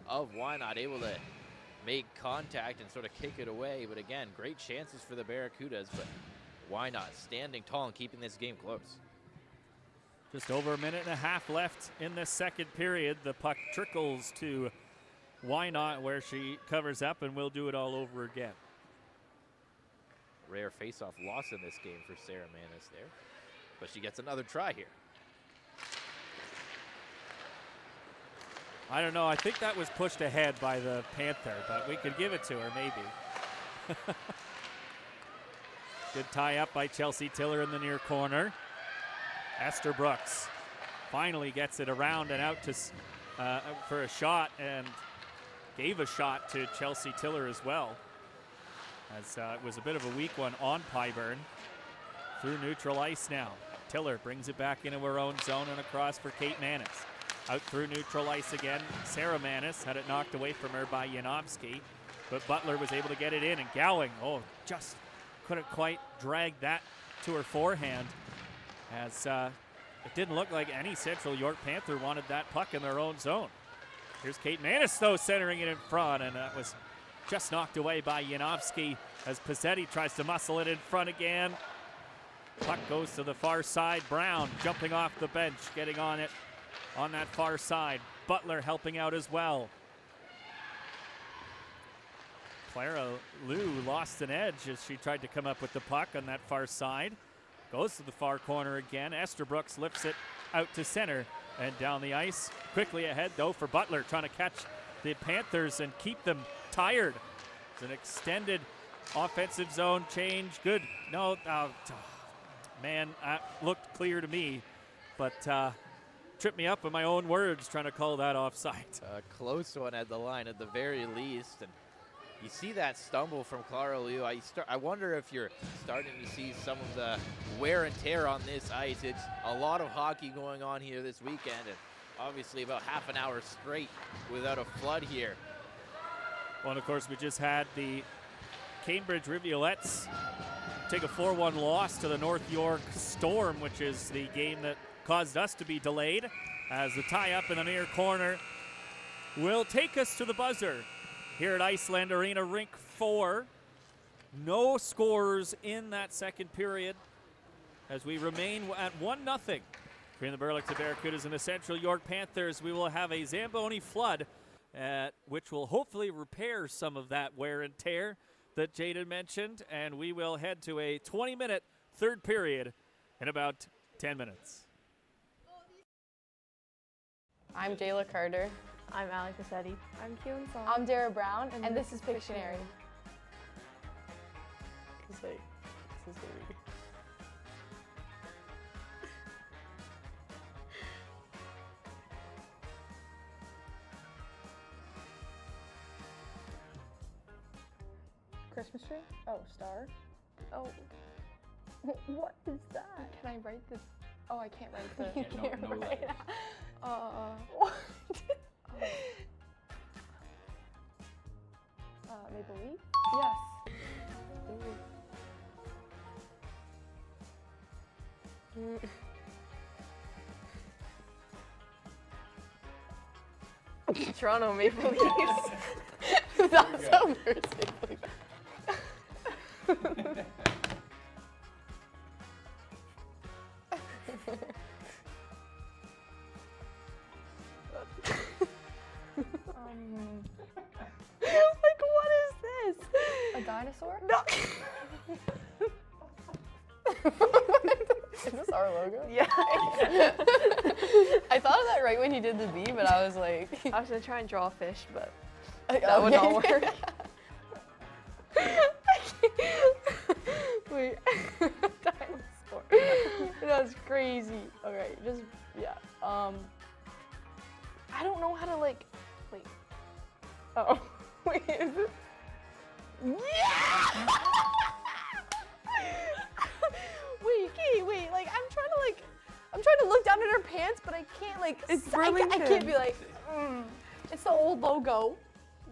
of Wynot able to make contact and sort of kick it away. But again, great chances for the Barracudas, but Wynot standing tall and keeping this game close. Just over a minute and a half left in this second period. The puck trickles to Wynot where she covers up, and we'll do it all over again. Rare face-off loss in this game for Sarah Manis there, but she gets another try here. I don't know. I think that was pushed ahead by the Panther, but we could give it to her maybe. Good tie up by Chelsea Tiller in the near corner. Esther Brooks finally gets it around and out to for a shot, and gave a shot to Chelsea Tiller as well, as it was a bit of a weak one on Pyburn. Through neutral ice now. Tiller brings it back into her own zone and across for Kate Manis. Out through neutral ice again. Sarah Manis had it knocked away from her by Yanovsky, but Butler was able to get it in, and Gowing, just couldn't quite drag that to her forehand, as it didn't look like any Central York Panther wanted that puck in their own zone. Here's Kate Manis, though, centering it in front, and that was just knocked away by Yanovsky as Pizzetti tries to muscle it in front again. Puck goes to the far side. Brown jumping off the bench, getting on it on that far side. Butler helping out as well. Clara Liu lost an edge as she tried to come up with the puck on that far side. Goes to the far corner again. Esther Brooks lifts it out to center and down the ice. Quickly ahead, though, for Butler, trying to catch the Panthers and keep them tired. It's an extended offensive zone change. Good. No, man, looked clear to me, but tripped me up with my own words trying to call that offside. A close one at the line at the very least. And you see that stumble from Clara Liu. I wonder if you're starting to see some of the wear and tear on this ice. It's a lot of hockey going on here this weekend, and obviously about half an hour straight without a flood here. Well, and of course, we just had the Cambridge Riviolettes take a 4-1 loss to the North York Storm, which is the game that caused us to be delayed, as the tie-up in the near corner will take us to the buzzer here at Iceland Arena, Rink 4. No scores in that second period as we remain at 1-0 between the Burlington Barracudas and the Central York Panthers. We will have a Zamboni flood, which will hopefully repair some of that wear and tear that Jaden mentioned, and we will head to a 20-minute third period in about 10 minutes. I'm Jayla Carter. I'm Allie Pizzetti. I'm Keelan Song. I'm Dara Brown, and this is Pictionary. Cause like, this is baby. Christmas tree? Oh, star. Oh, What is that? can I write this? Oh, I can't write the. You can't no write. letters. What? Maple leaf? Yes. Toronto Maple Leafs. That's so weird. Like, what is this? A dinosaur? No. Is this our logo? Yeah. I thought of that right when he did the B, but I was like, I was gonna try and draw a fish, but that that would not work. Wait, dinosaur. That's crazy. Okay, just yeah. I don't know how to like. Wait. Oh, wait. Is it? Yeah. Wait, Katie. Wait. Like I'm trying to look down at her pants, but I can't like. It's I can't Burlington. be like. It's the old logo.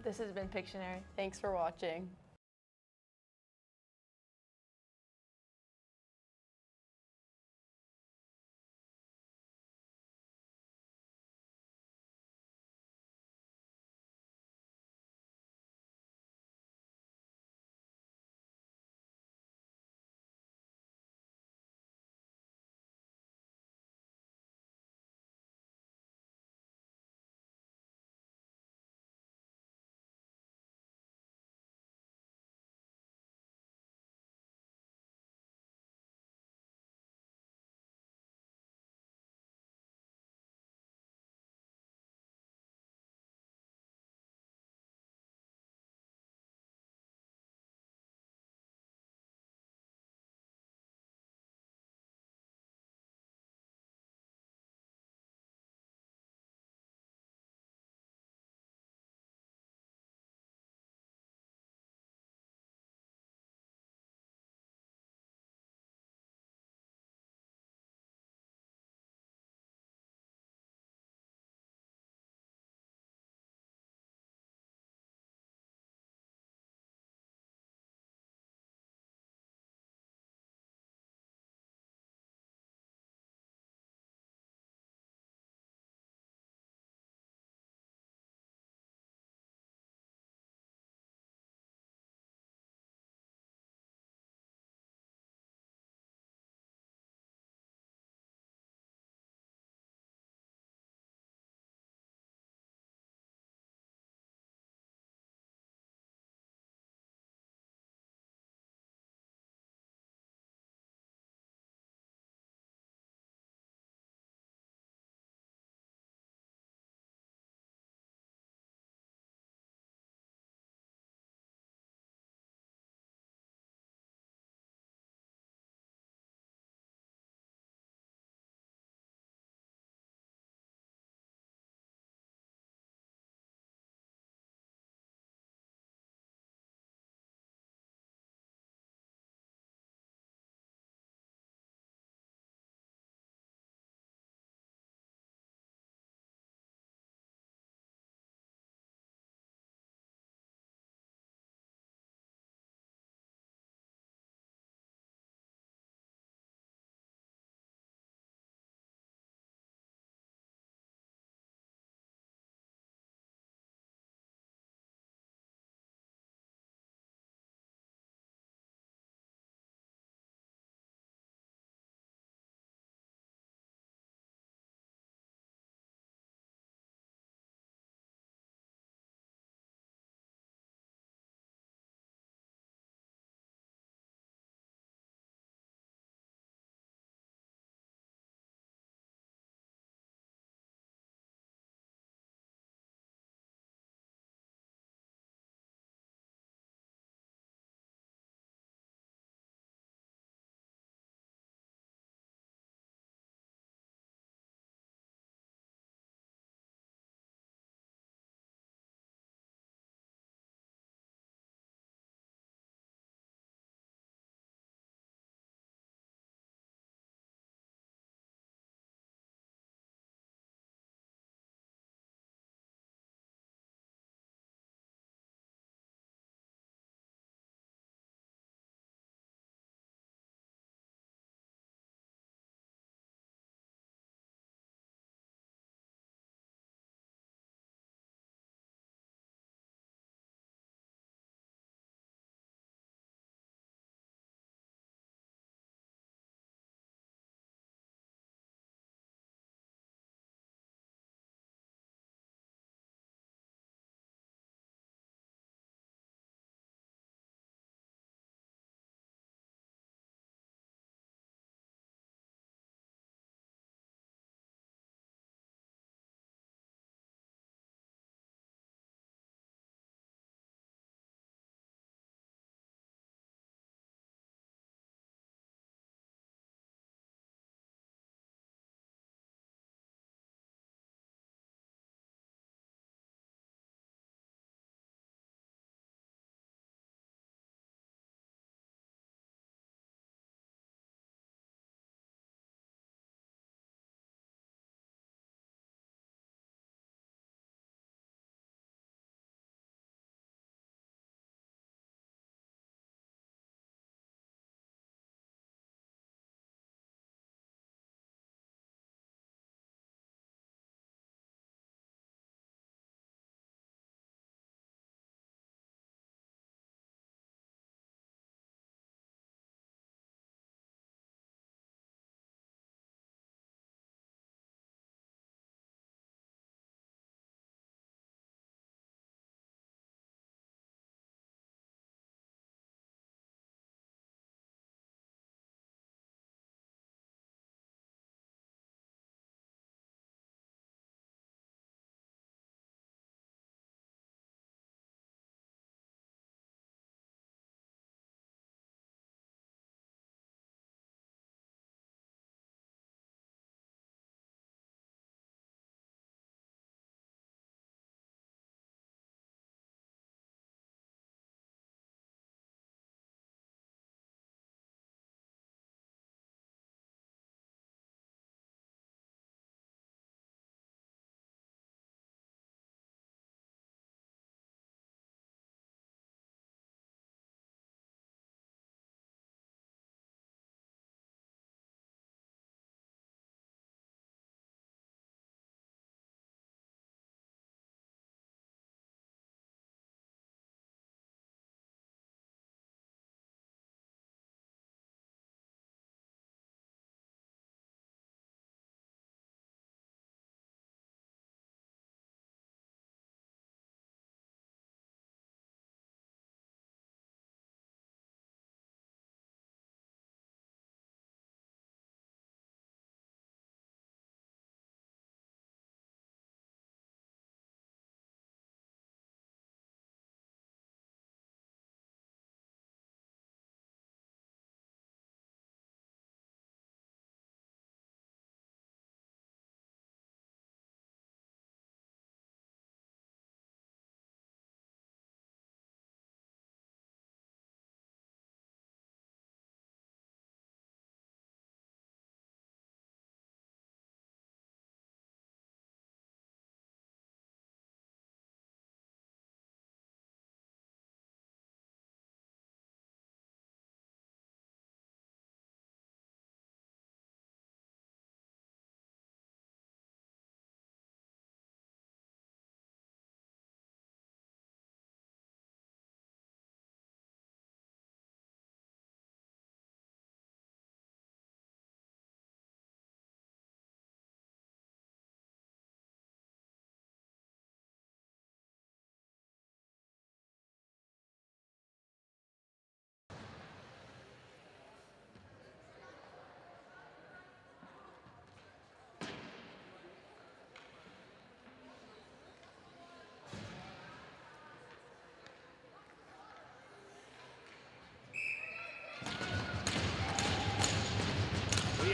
This has been Pictionary. Thanks for watching.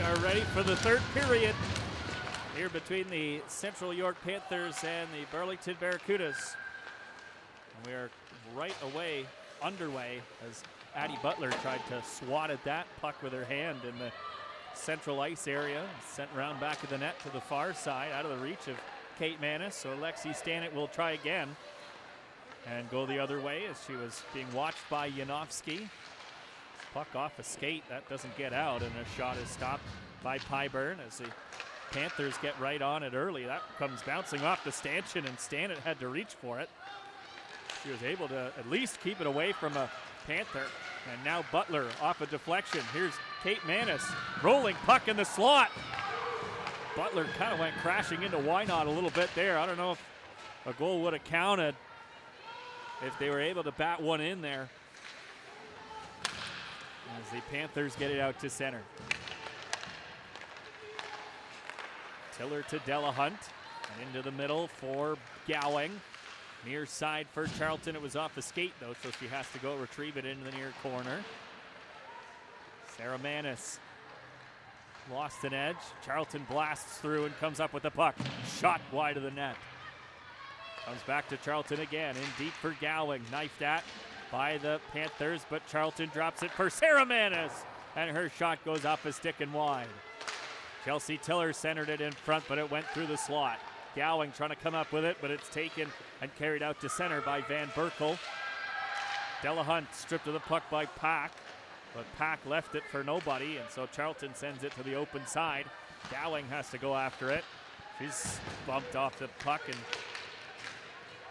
are ready for the third period here between the Central York Panthers and the Burlington Barracudas. And we are right away, underway, as Addie Butler tried to swat at that puck with her hand in the central ice area. Sent around back of the net to the far side, out of the reach of Kate Manis. So Alexi Stanek will try again and go the other way as she was being watched by Yanofsky. Puck off a skate, that doesn't get out, and a shot is stopped by Pyburn as the Panthers get right on it early. That comes bouncing off the stanchion, and Stanek had to reach for it. She was able to at least keep it away from a Panther. And now Butler off a deflection. Here's Kate Manis, rolling puck in the slot. Butler kind of went crashing into Wynot a little bit there. I don't know if a goal would have counted if they were able to bat one in there. As the Panthers get it out to center. Tiller to Delahunt, and into the middle for Gowing. Near side for Charlton. It was off a skate though, so she has to go retrieve it into the near corner. Sarah Manis lost an edge. Charlton blasts through and comes up with the puck. Shot wide of the net. Comes back to Charlton again, in deep for Gowing. Knifed at by the Panthers, but Charlton drops it for Sarah Manis, and her shot goes off a stick and wide. Chelsea Tiller centered it in front, but it went through the slot. Gowing trying to come up with it, but it's taken and carried out to center by Van Berkel. Delahunt stripped of the puck by Pack, but Pack left it for nobody, and so Charlton sends it to the open side. Gowing has to go after it. She's bumped off the puck and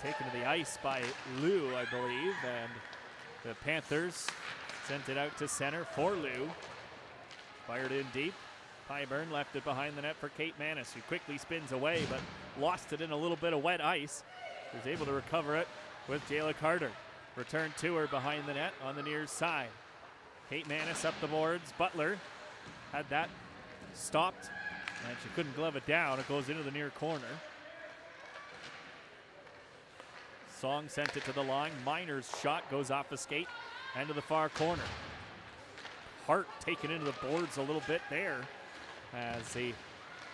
taken to the ice by Lou, I believe, and the Panthers sent it out to center for Lou. Fired in deep. Pyburn left it behind the net for Kate Manis, who quickly spins away, but lost it in a little bit of wet ice. Was able to recover it with Jayla Carter. Returned to her behind the net on the near side. Kate Manis up the boards. Butler had that stopped, and she couldn't glove it down. It goes into the near corner. Song sent it to the line. Miner's shot goes off the skate and to the far corner. Hart taken into the boards a little bit there as the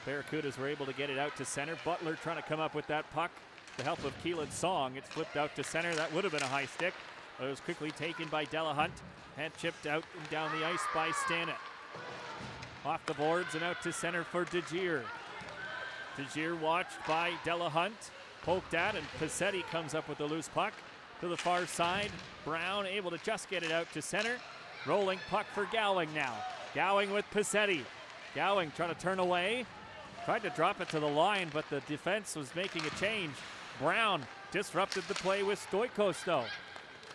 Barracudas were able to get it out to center. Butler trying to come up with that puck. The help of Keelan Song. It's flipped out to center. That would have been a high stick, but it was quickly taken by Delahunt and chipped out and down the ice by Stanek. Off the boards and out to center for DeGier. DeGier watched by Delahunt. Poked at, and Paccetti comes up with the loose puck to the far side. Brown able to just get it out to center. Rolling puck for Gowing now. Gowing with Paccetti. Gowing trying to turn away. Tried to drop it to the line, but the defense was making a change. Brown disrupted the play with Stoikos though.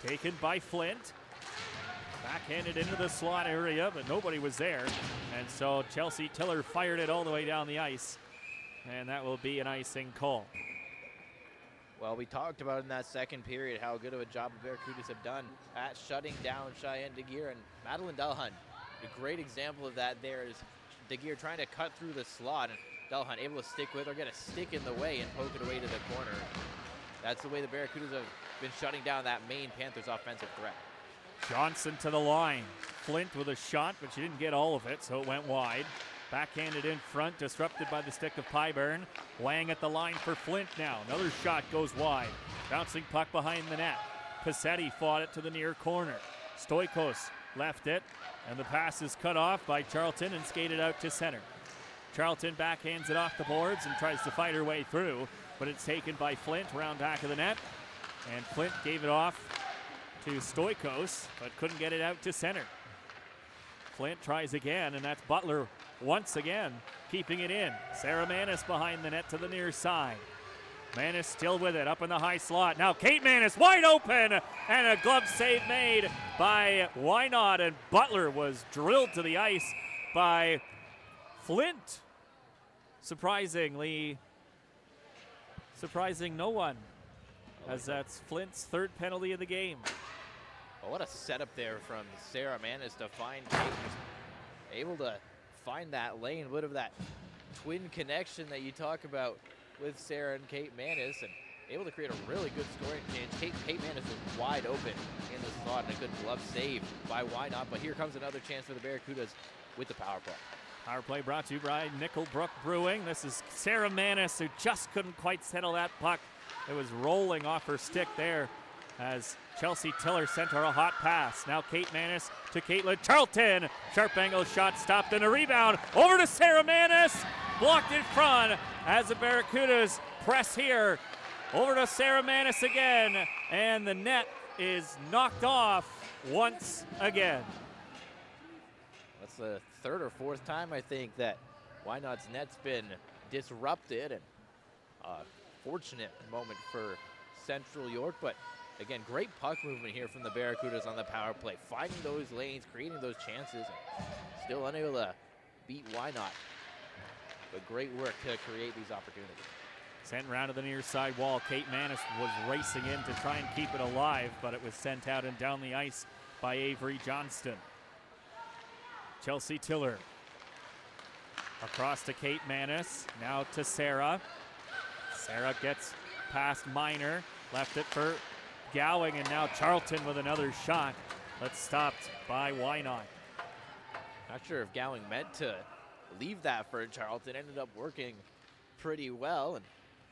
Taken by Flint. Backhanded into the slot area, but nobody was there. And so Chelsea Tiller fired it all the way down the ice. And that will be an icing call. Well, we talked about in that second period how good of a job the Barracudas have done at shutting down Cheyenne DeGear and Madeline Delahunt. A great example of that there is DeGear trying to cut through the slot and Delahunt able to stick with or get a stick in the way and poke it away to the corner. That's the way the Barracudas have been shutting down that main Panthers offensive threat. Johnson to the line. Flint with a shot, but she didn't get all of it, so it went wide. Backhanded in front, disrupted by the stick of Pyburn. Wang at the line for Flint now. Another shot goes wide. Bouncing puck behind the net. Paccetti fought it to the near corner. Stoikos left it, and the pass is cut off by Charlton and skated out to center. Charlton backhands it off the boards and tries to fight her way through, but it's taken by Flint around back of the net. And Flint gave it off to Stoikos, but couldn't get it out to center. Flint tries again, and that's Butler once again keeping it in. Sarah Manis behind the net to the near side. Manis still with it, up in the high slot. Now Kate Manis wide open, and a glove save made by Wynot, and Butler was drilled to the ice by Flint. Surprising no one, as that's Flint's third penalty of the game. Well, what a setup there from Sarah Manis to find Kate. Able to find that lane, a bit of that twin connection that you talk about with Sarah and Kate Manis, and able to create a really good scoring chance. Kate Manis was wide open in the slot, and a good glove save by Wynot, but here comes another chance for the Barracudas with the power play. Power play brought to you by Nickelbrook Brewing. This is Sarah Manis, who just couldn't quite settle that puck. It was rolling off her stick there as Chelsea Tiller sent her a hot pass. Now Kate Manis to Caitlin Charlton. Sharp angle shot stopped and a rebound. Over to Sarah Manis. Blocked in front as the Barracudas press here. Over to Sarah Manis again. And the net is knocked off once again. That's the third or fourth time, I think, that Why Not's net's been disrupted, and a fortunate moment for Central York. But again, great puck movement here from the Barracudas on the power play, finding those lanes, creating those chances, and still unable to beat Why Not. But great work to create these opportunities. Sent round to the near side wall. Kate Manis was racing in to try and keep it alive, but it was sent out and down the ice by Avery Johnston. Chelsea Tiller across to Kate Manis, now to Sarah. Sarah gets past Minor, left it for Gowing, and now Charlton with another shot. But stopped by Why Not. Not sure if Gowing meant to leave that for Charlton. Ended up working pretty well, and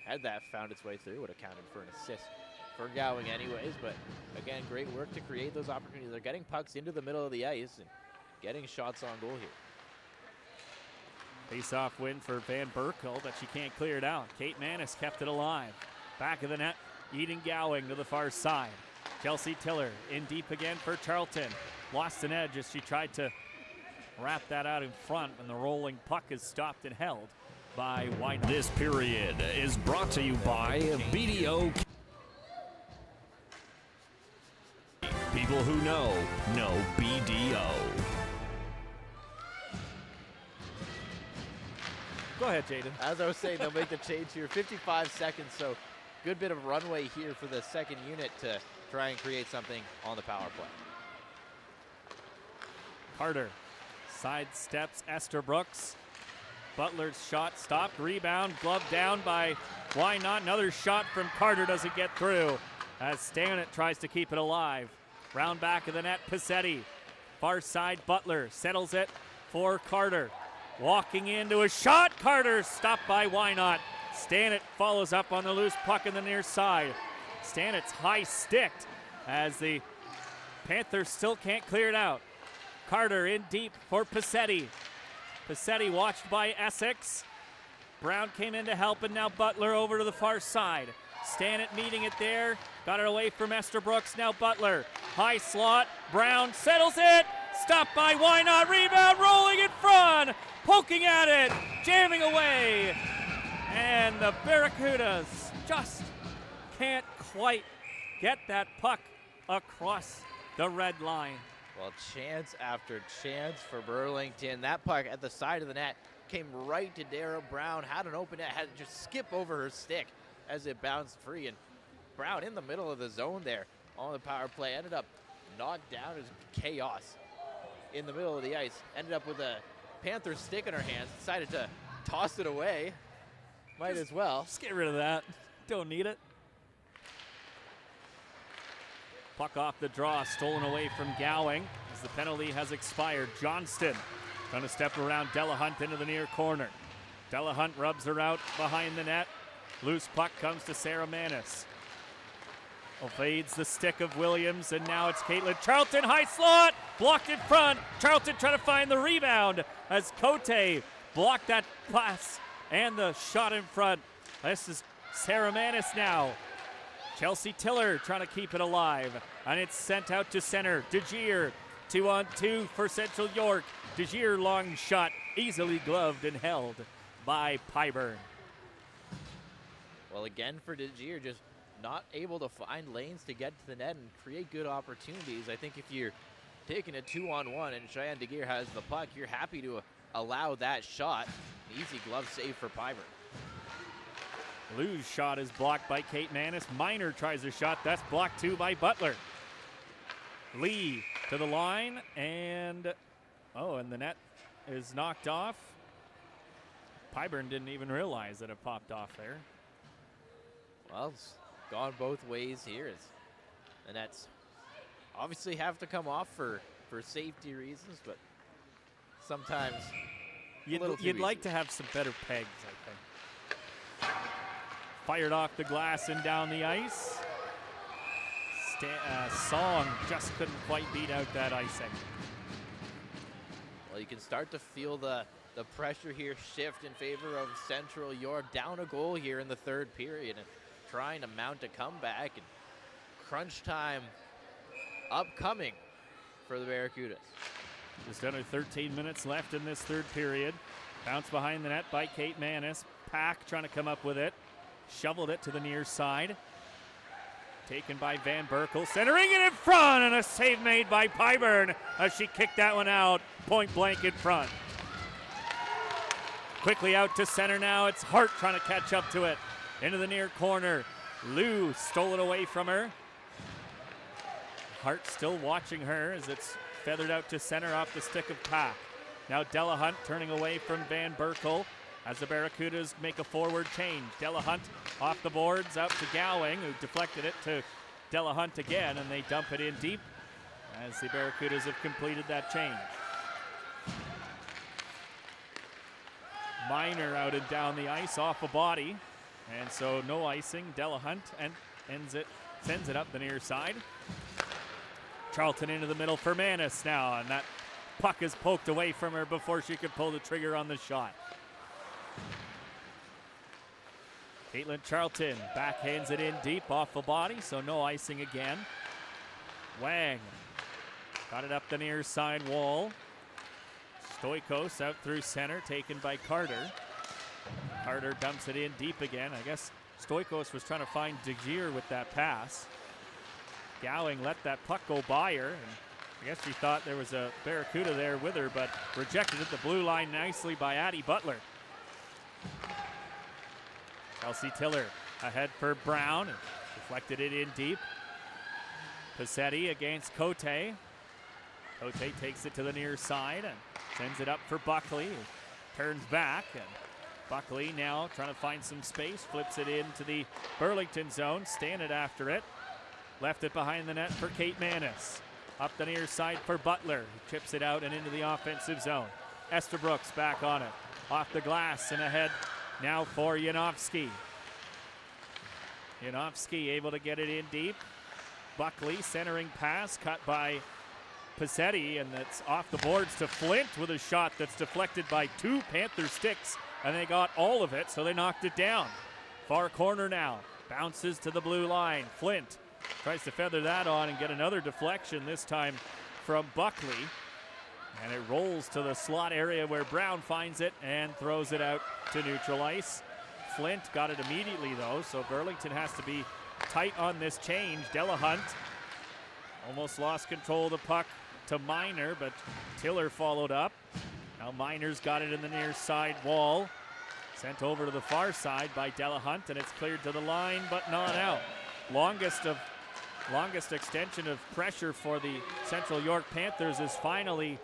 had that found its way through, would have counted for an assist for Gowing anyways. But again, great work to create those opportunities. They're getting pucks into the middle of the ice and getting shots on goal here. Face-off win for Van Berkel, but she can't clear it out. Kate Manis kept it alive. Back of the net, Eden Gowing to the far side. Chelsea Tiller in deep again for Charlton. Lost an edge as she tried to wrap that out in front, and the rolling puck is stopped and held by Why Not. This period is brought to you by BDO. People who know BDO. Go ahead, Jaden. As I was saying, they'll make the change here. 55 seconds, so good bit of runway here for the second unit to try and create something on the power play. Carter sidesteps Esther Brooks. Butler's shot stopped, rebound, gloved down by Why Not. Another shot from Carter doesn't get through as Stanek tries to keep it alive. Round back of the net, Passetti. Far side, Butler settles it for Carter. Walking into a shot, Carter stopped by Why Not. Stanek follows up on the loose puck in the near side. Stanek's high sticked as the Panthers still can't clear it out. Carter in deep for Passetti. Passetti watched by Essex. Brown came in to help, and now Butler over to the far side. Stanek meeting it there. Got it away from Esther Brooks. Now Butler. High slot. Brown settles it. Stopped by Why Not. Rebound rolling in front. Poking at it. Jamming away. And the Barracudas just can't quite get that puck across the red line. Well, chance after chance for Burlington. That puck at the side of the net came right to Dara Brown. Had an open net, had to just skip over her stick as it bounced free. And Brown in the middle of the zone there on the power play. Ended up knocked down. It was chaos in the middle of the ice. Ended up with a Panther stick in her hands. Decided to toss it away. Might as well. Just get rid of that. Don't need it. Puck off the draw, stolen away from Gowing as the penalty has expired. Johnston trying to step around Delahunt into the near corner. Delahunt rubs her out behind the net. Loose puck comes to Sarah Manis. Evades the stick of Williams, and now it's Caitlin Charlton. High slot, blocked in front. Charlton trying to find the rebound as Cote blocked that pass and the shot in front. This is Sarah Manis now. Chelsea Tiller trying to keep it alive, and it's sent out to center. DeGier, 2-on-2 for Central York. DeGier long shot, easily gloved and held by Pyburn. Well, again for DeGier, just not able to find lanes to get to the net and create good opportunities. I think if you're taking a 2-on-1 and Cheyenne DeGier has the puck, you're happy to allow that shot. An easy glove save for Pyburn. Lou's shot is blocked by Kate Manis. Minor tries a shot. That's blocked too by Butler. Lee to the line, and the net is knocked off. Pyburn didn't even realize that it popped off there. Well, it's gone both ways here. The nets obviously have to come off for safety reasons, but sometimes You'd like to have some better pegs, I think. Fired off the glass and down the ice. Song just couldn't quite beat out that icing. Well, you can start to feel the pressure here shift in favor of Central York. Down a goal here in the third period and trying to mount a comeback, and crunch time upcoming for the Barracudas. Just under 13 minutes left in this third period. Bounce behind the net by Kate Manis. Pack trying to come up with it. Shoveled it to the near side. Taken by Van Berkel. Centering it in front, and a save made by Pyburn as she kicked that one out. Point blank in front. Quickly out to center now. It's Hart trying to catch up to it. Into the near corner. Lou stole it away from her. Hart still watching her as it's feathered out to center off the stick of Pack. Now Delahunt turning away from Van Berkel as the Barracudas make a forward change. Delahunt off the boards out to Gowing, who deflected it to Delahunt again, and they dump it in deep as the Barracudas have completed that change. Minor out and down the ice off a body, and so no icing. Delahunt and sends it up the near side. Charlton into the middle for Manis now, and that puck is poked away from her before she could pull the trigger on the shot. Caitlin Charlton backhands it in deep off the body, so no icing again. Wang got it up the near side wall. Stoikos out through center, taken by Carter. Carter dumps it in deep again. I guess Stoikos was trying to find DeGier with that pass. Gowing let that puck go by her, and I guess she thought there was a Barracuda there with her, but rejected at the blue line nicely by Addie Butler. Chelsea Tiller ahead for Brown, and deflected it in deep. Passetti against Cote. Cote takes it to the near side and sends it up for Buckley, who turns back, and Buckley now trying to find some space, flips it into the Burlington zone, standing after it. Left it behind the net for Kate Manis. Up the near side for Butler, who chips it out and into the offensive zone. Estabrooks back on it. Off the glass and ahead now for Janowski. Janowski able to get it in deep. Buckley centering pass cut by Passetti, and that's off the boards to Flint with a shot that's deflected by two Panther sticks, and they got all of it, so they knocked it down. Far corner now. Bounces to the blue line. Flint tries to feather that on and get another deflection, this time from Buckley. And it rolls to the slot area where Brown finds it and throws it out to neutral ice. Flint got it immediately, though, so Burlington has to be tight on this change. Delahunt almost lost control of the puck to Minor, but Tiller followed up. Now Minor's got it in the near side wall. Sent over to the far side by Delahunt, and it's cleared to the line, but not out. Longest extension of pressure for the Central York Panthers is finally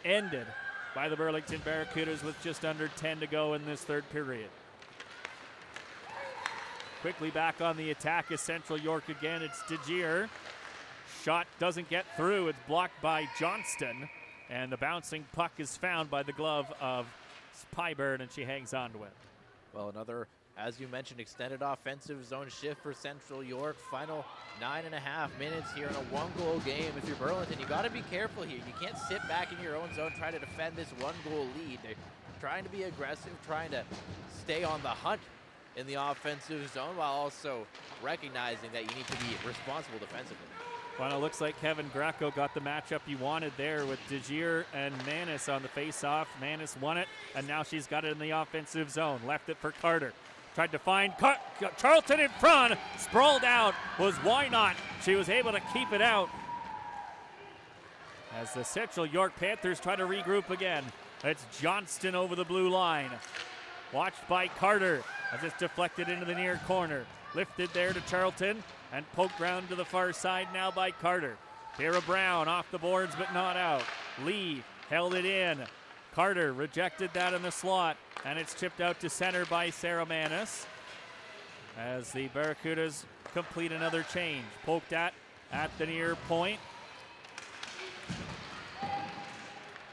ended by the Burlington Barracudas with just under 10 to go in this third period. Quickly back on the attack is Central York again. It's DeGier. Shot doesn't get through. It's blocked by Johnston, and the bouncing puck is found by the glove of Pyburn, and she hangs on to it. Well, another, as you mentioned, extended offensive zone shift for Central York. Final 9.5 minutes here in a one-goal game. If you're Burlington, you got to be careful here. You can't sit back in your own zone, try to defend this one-goal lead. They're trying to be aggressive, trying to stay on the hunt in the offensive zone while also recognizing that you need to be responsible defensively. Well, it looks like Kevin Greco got the matchup he wanted there with DeGier and Manis on the face-off. Manis won it, and now she's got it in the offensive zone. Left it for Carter. Tried to find Charlton in front. Sprawled out was Why Not. She was able to keep it out. As the Central York Panthers try to regroup again. It's Johnston over the blue line. Watched by Carter as it's deflected into the near corner. Lifted there to Charlton and poked round to the far side now by Carter. Tara Brown off the boards but not out. Lee held it in. Carter rejected that in the slot, and it's chipped out to center by Sarah Manis as the Barracudas complete another change. Poked at the near point.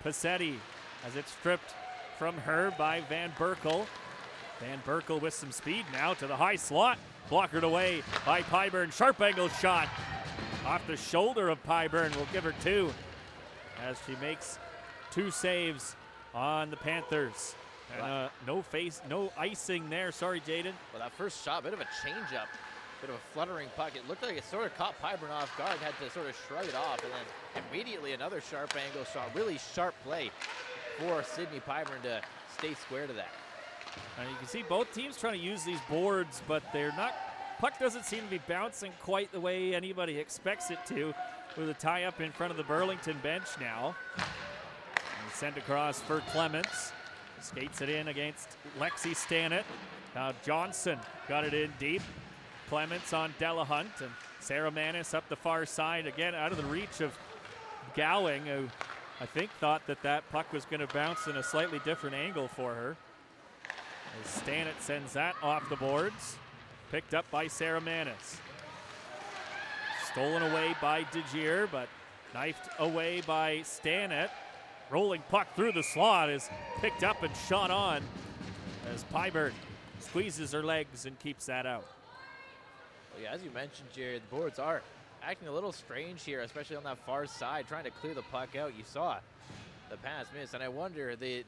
Passetti as it's stripped from her by Van Berkel. Van Berkel with some speed now to the high slot. Blockered away by Pyburn. Sharp angle shot off the shoulder of Pyburn. We'll give her 2 as she makes 2 saves on the Panthers. And no icing there. Sorry, Jaden. Well, that first shot, bit of a changeup, bit of a fluttering puck. It looked like it sort of caught Pyburn off guard, had to sort of shrug it off, and then immediately another sharp angle shot. Really sharp play for Sydney Pyburn to stay square to that. And you can see both teams trying to use these boards, but they're not. Puck doesn't seem to be bouncing quite the way anybody expects it to, with a tie-up in front of the Burlington bench now. And sent across for Clements. Skates it in against Lexi Stannett. Now Johnson got it in deep. Clements on Delahunt, and Sarah Manis up the far side, again out of the reach of Gowing, who I think thought that puck was going to bounce in a slightly different angle for her. As Stannett sends that off the boards. Picked up by Sarah Manis. Stolen away by DeGier, but knifed away by Stannett. Rolling puck through the slot is picked up and shot on as Pyburn squeezes her legs and keeps that out. Well, yeah, as you mentioned, Jared, the boards are acting a little strange here, especially on that far side, trying to clear the puck out. You saw the pass miss, and I wonder, there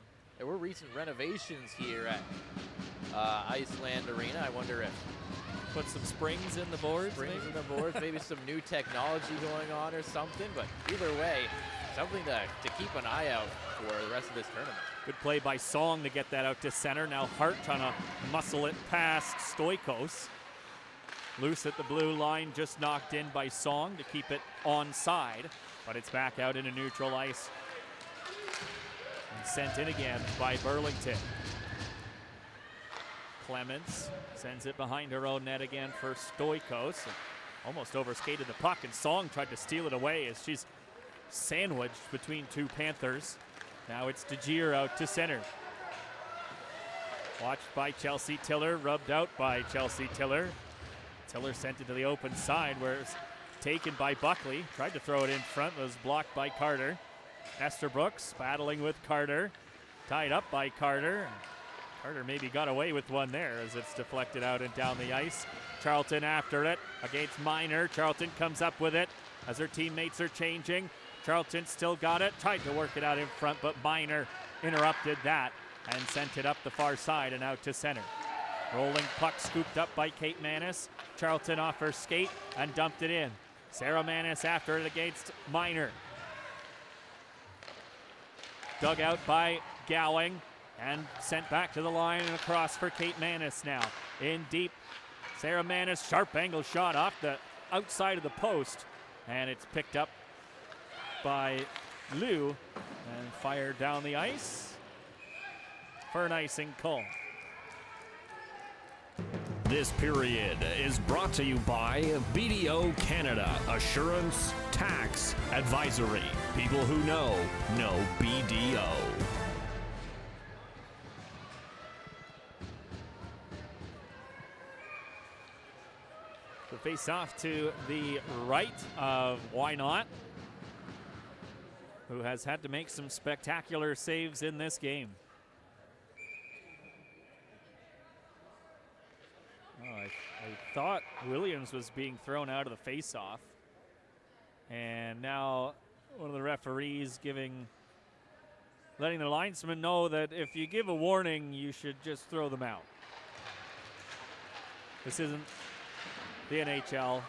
were recent renovations here at Iceland Arena. I wonder if put some springs in the boards, maybe some new technology going on or something, but either way, something to keep an eye out for the rest of this tournament. Good play by Song to get that out to center. Now Hart trying to muscle it past Stoikos. Loose at the blue line, just knocked in by Song to keep it onside, but it's back out into neutral ice. And sent in again by Burlington. Clements sends it behind her own net again for Stoikos. Almost overskated the puck, and Song tried to steal it away as she's sandwiched between 2 Panthers. Now it's DeGier out to center. Watched by Chelsea Tiller, rubbed out by Chelsea Tiller. Tiller sent it to the open side where it's taken by Buckley. Tried to throw it in front, was blocked by Carter. Esther Brooks battling with Carter. Tied up by Carter. Carter maybe got away with one there as it's deflected out and down the ice. Charlton after it against Minor. Charlton comes up with it as her teammates are changing. Charlton still got it, tried to work it out in front, but Minor interrupted that and sent it up the far side and out to center. Rolling puck scooped up by Kate Manis. Charlton off her skate and dumped it in. Sarah Manis after it against Minor. Dug out by Gowing and sent back to the line and across for Kate Manis now. In deep, Sarah Manis, sharp angle shot off the outside of the post, and it's picked up by Lou and fired down the ice for an icing call. This period is brought to you by BDO Canada Assurance Tax Advisory. People who know BDO. The face off to the right of Why Not, who has had to make some spectacular saves in this game. Oh, I thought Williams was being thrown out of the face-off. And now one of the referees letting the linesman know that if you give a warning, you should just throw them out. This isn't the NHL.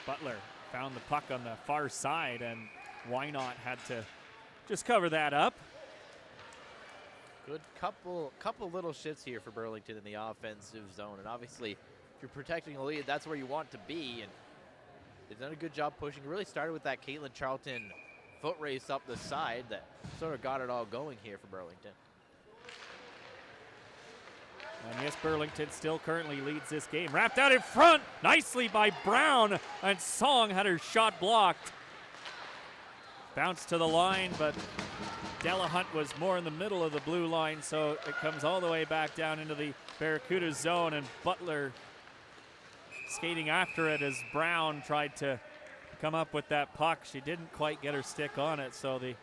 Butler found the puck on the far side, and Why Not had to just cover that up. Good couple little shifts here for Burlington in the offensive zone, and obviously, if you're protecting a lead, that's where you want to be. And they've done a good job pushing. It really started with that Caitlin Charlton foot race up the side that sort of got it all going here for Burlington. And yes, Burlington still currently leads this game. Wrapped out in front nicely by Brown, and Song had her shot blocked. Bounced to the line, but Delahunt was more in the middle of the blue line, so it comes all the way back down into the Barracudas zone, and Butler skating after it as Brown tried to come up with that puck. She didn't quite get her stick on it, so the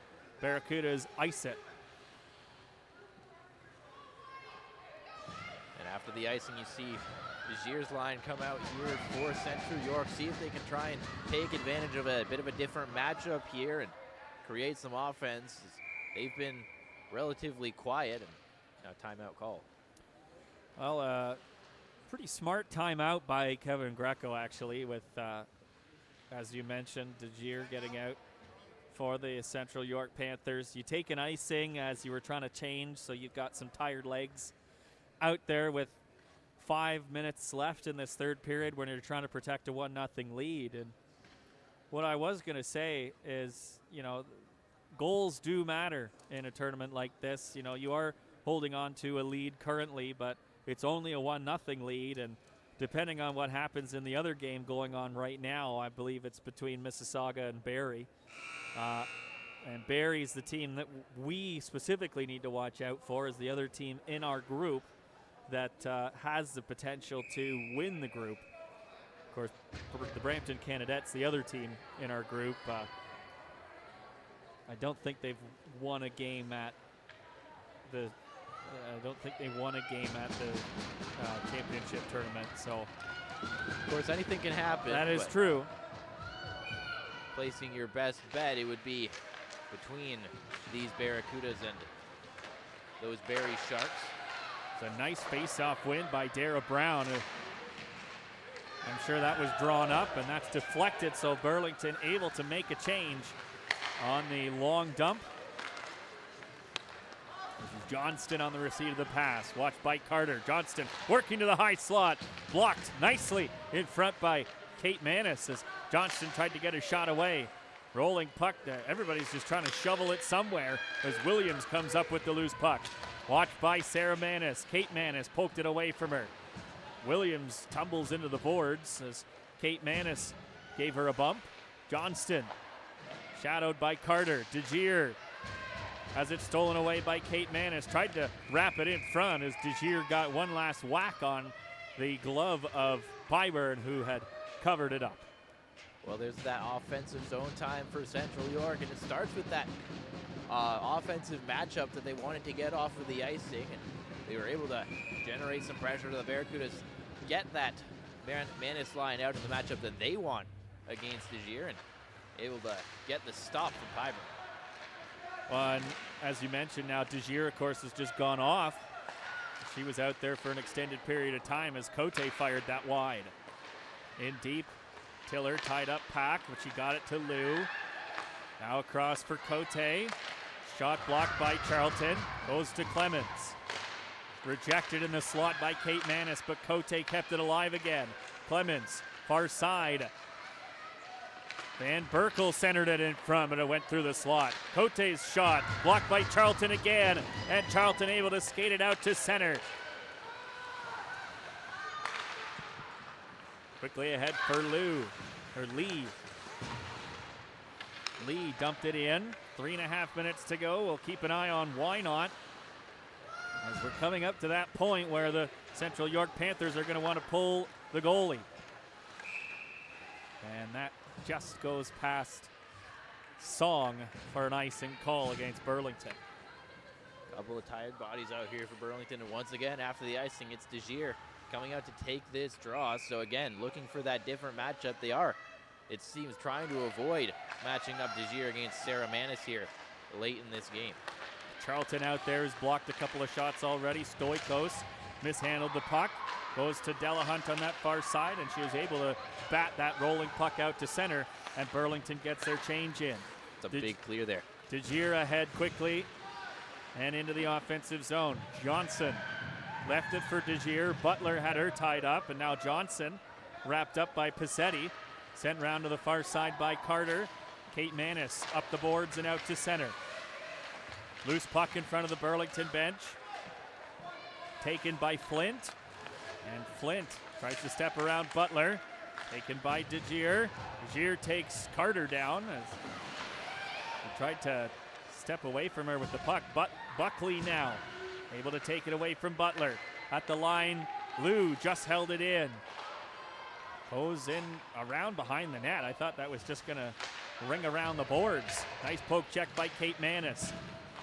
Barracudas ice it. And after the icing, you see Degier's line come out here for Central York. See if they can try and take advantage of a bit of a different matchup here and create some offense. They've been relatively quiet, and now timeout call. Well, pretty smart timeout by Kevin Greco, actually, with, as you mentioned, Degier getting out for the Central York Panthers. You take an icing as you were trying to change, so you've got some tired legs out there with 5 minutes left in this third period when you're trying to protect a 1-0 lead. And what I was going to say is, you know, goals do matter in a tournament like this. You know, you are holding on to a lead currently, but it's only a 1-0 lead, and depending on what happens in the other game going on right now, I believe it's between Mississauga and Barrie. And Barrie's the team that we specifically need to watch out for, is the other team in our group that has the potential to win the group. Of course, the Brampton Canadettes, the other team in our group, I don't think they've won a game at the championship tournament. So, of course, anything can happen. That is true. Placing your best bet, it would be between these Barracudas and those Barrie Sharks. It's a nice face-off win by Dara Brown. I'm sure that was drawn up, and that's deflected, so Burlington able to make a change on the long dump. This is Johnston on the receipt of the pass. Watched by Carter. Johnston working to the high slot. Blocked nicely in front by Kate Manis as Johnston tried to get a shot away. Rolling puck. Everybody's just trying to shovel it somewhere as Williams comes up with the loose puck. Watched by Sarah Manis. Kate Manis poked it away from her. Williams tumbles into the boards as Kate Manis gave her a bump. Johnston shadowed by Carter. Degier has it stolen away by Kate Manis. Tried to wrap it in front as Degier got one last whack on the glove of Pyburn, who had covered it up. Well, there's that offensive zone time for Central York, and it starts with that offensive matchup that they wanted to get off of the icing, and they were able to generate some pressure to the Barracudas, get that Manis line out in the matchup that they want against Degier, and able to get the stop from Pyburn. Well, and as you mentioned now, Degier, of course, has just gone off. She was out there for an extended period of time as Cote fired that wide. In deep, Tiller tied up Pack, but she got it to Lou. Now across for Cote. Shot blocked by Charlton. Goes to Clemens. Rejected in the slot by Kate Manis, but Cote kept it alive again. Clemens, far side. Van Berkel centered it in front, but it went through the slot. Cote's shot blocked by Charlton again, and Charlton able to skate it out to center. Quickly ahead for Lee. Lee dumped it in. 3.5 minutes to go. We'll keep an eye on Why Not, as we're coming up to that point where the Central York Panthers are going to want to pull the goalie. And that just goes past Song for an icing call against Burlington. Couple of tired bodies out here for Burlington, and once again after the icing, it's Degier coming out to take this draw. So again, looking for that different matchup. They are, it seems, trying to avoid matching up Degier against Sarah Manis here late in this game. Charlton out there has blocked a couple of shots already. Stoikos mishandled the puck. Goes to Delahunt on that far side, and she was able to bat that rolling puck out to center, and Burlington gets their change in. It's a big clear there. Degier ahead quickly and into the offensive zone. Johnson left it for Degier. Butler had her tied up, and now Johnson wrapped up by Pizzetti. Sent round to the far side by Carter. Kate Manis up the boards and out to center. Loose puck in front of the Burlington bench. Taken by Flint. And Flint tries to step around Butler. Taken by Degier. Degier takes Carter down as he tried to step away from her with the puck. Buckley now able to take it away from Butler. At the line, Lou just held it in. Goes in around behind the net. I thought that was just going to ring around the boards. Nice poke check by Kate Manis.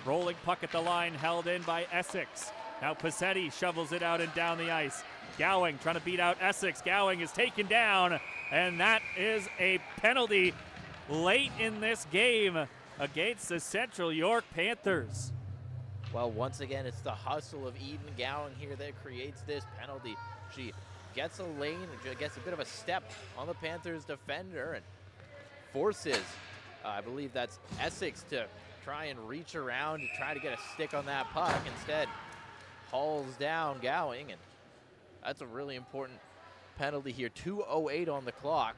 Rolling puck at the line, held in by Essex. Now Paccetti shovels it out and down the ice. Gowing trying to beat out Essex. Gowing is taken down, and that is a penalty late in this game against the Central York Panthers. Well, once again, it's the hustle of Eden Gowing here that creates this penalty. She gets a lane, gets a bit of a step on the Panthers defender and forces, I believe that's Essex, to try and reach around to try to get a stick on that puck. Instead, hauls down Gowing, and that's a really important penalty here. 2:08 on the clock.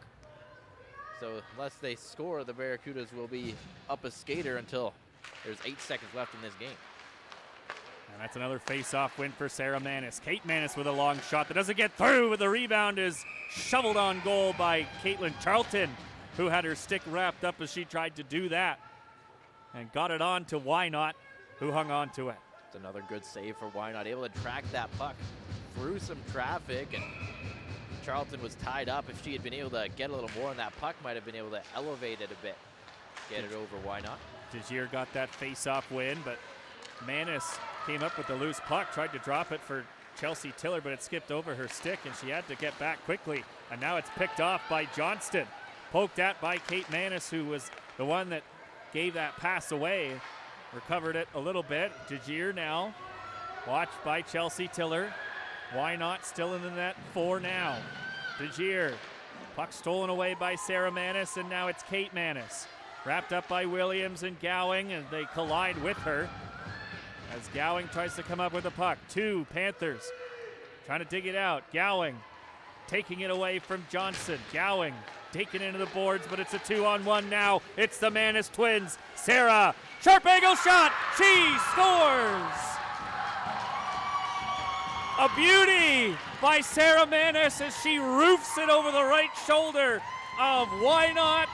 So unless they score, the Barracudas will be up a skater until there's 8 seconds left in this game. And that's another face-off win for Sarah Manis. Kate Manis with a long shot that doesn't get through, but the rebound is shoveled on goal by Caitlin Charlton, who had her stick wrapped up as she tried to do that. And got it on to Wynot, who hung on to it. It's another good save for Wynot, able to track that puck through some traffic, and Charlton was tied up. If she had been able to get a little more on that puck, might have been able to elevate it a bit. Get it over, Wynot. Desir got that face-off win, but Manis came up with the loose puck, tried to drop it for Chelsea Tiller, but it skipped over her stick, and she had to get back quickly. And now it's picked off by Johnston. Poked at by Kate Manis, who was the one that gave that pass away. Recovered it a little bit. Desir now, watched by Chelsea Tiller. Why not still in the net for now? Desir, puck stolen away by Sarah Manis, and now it's Kate Manis. Wrapped up by Williams and Gowing, and they collide with her as Gowing tries to come up with the puck. Two Panthers trying to dig it out. Gowing taking it away from Johnson. Gowing taking it into the boards, but it's a 2-on-1 now. It's the Manis twins. Sarah, sharp angle shot. She scores. A beauty by Sarah Manis as she roofs it over the right shoulder of Wynot.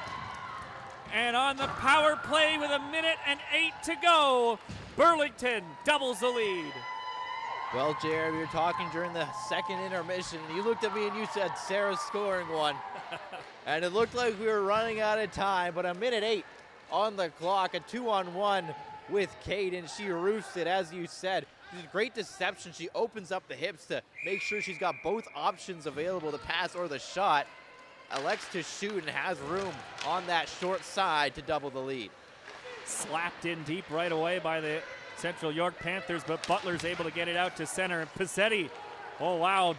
And on the power play with 1:08 to go, Burlington doubles the lead. Well, Jared, we were talking during the second intermission, and you looked at me and you said Sarah's scoring one. And it looked like we were running out of time, but 1:08 on the clock, a 2-on-1 with Kate, and she roofs it, as you said. She's a great deception. She opens up the hips to make sure she's got both options available, the pass or the shot. Elects to shoot and has room on that short side to double the lead. Slapped in deep right away by the Central York Panthers, but Butler's able to get it out to center. And Paccetti, oh wow,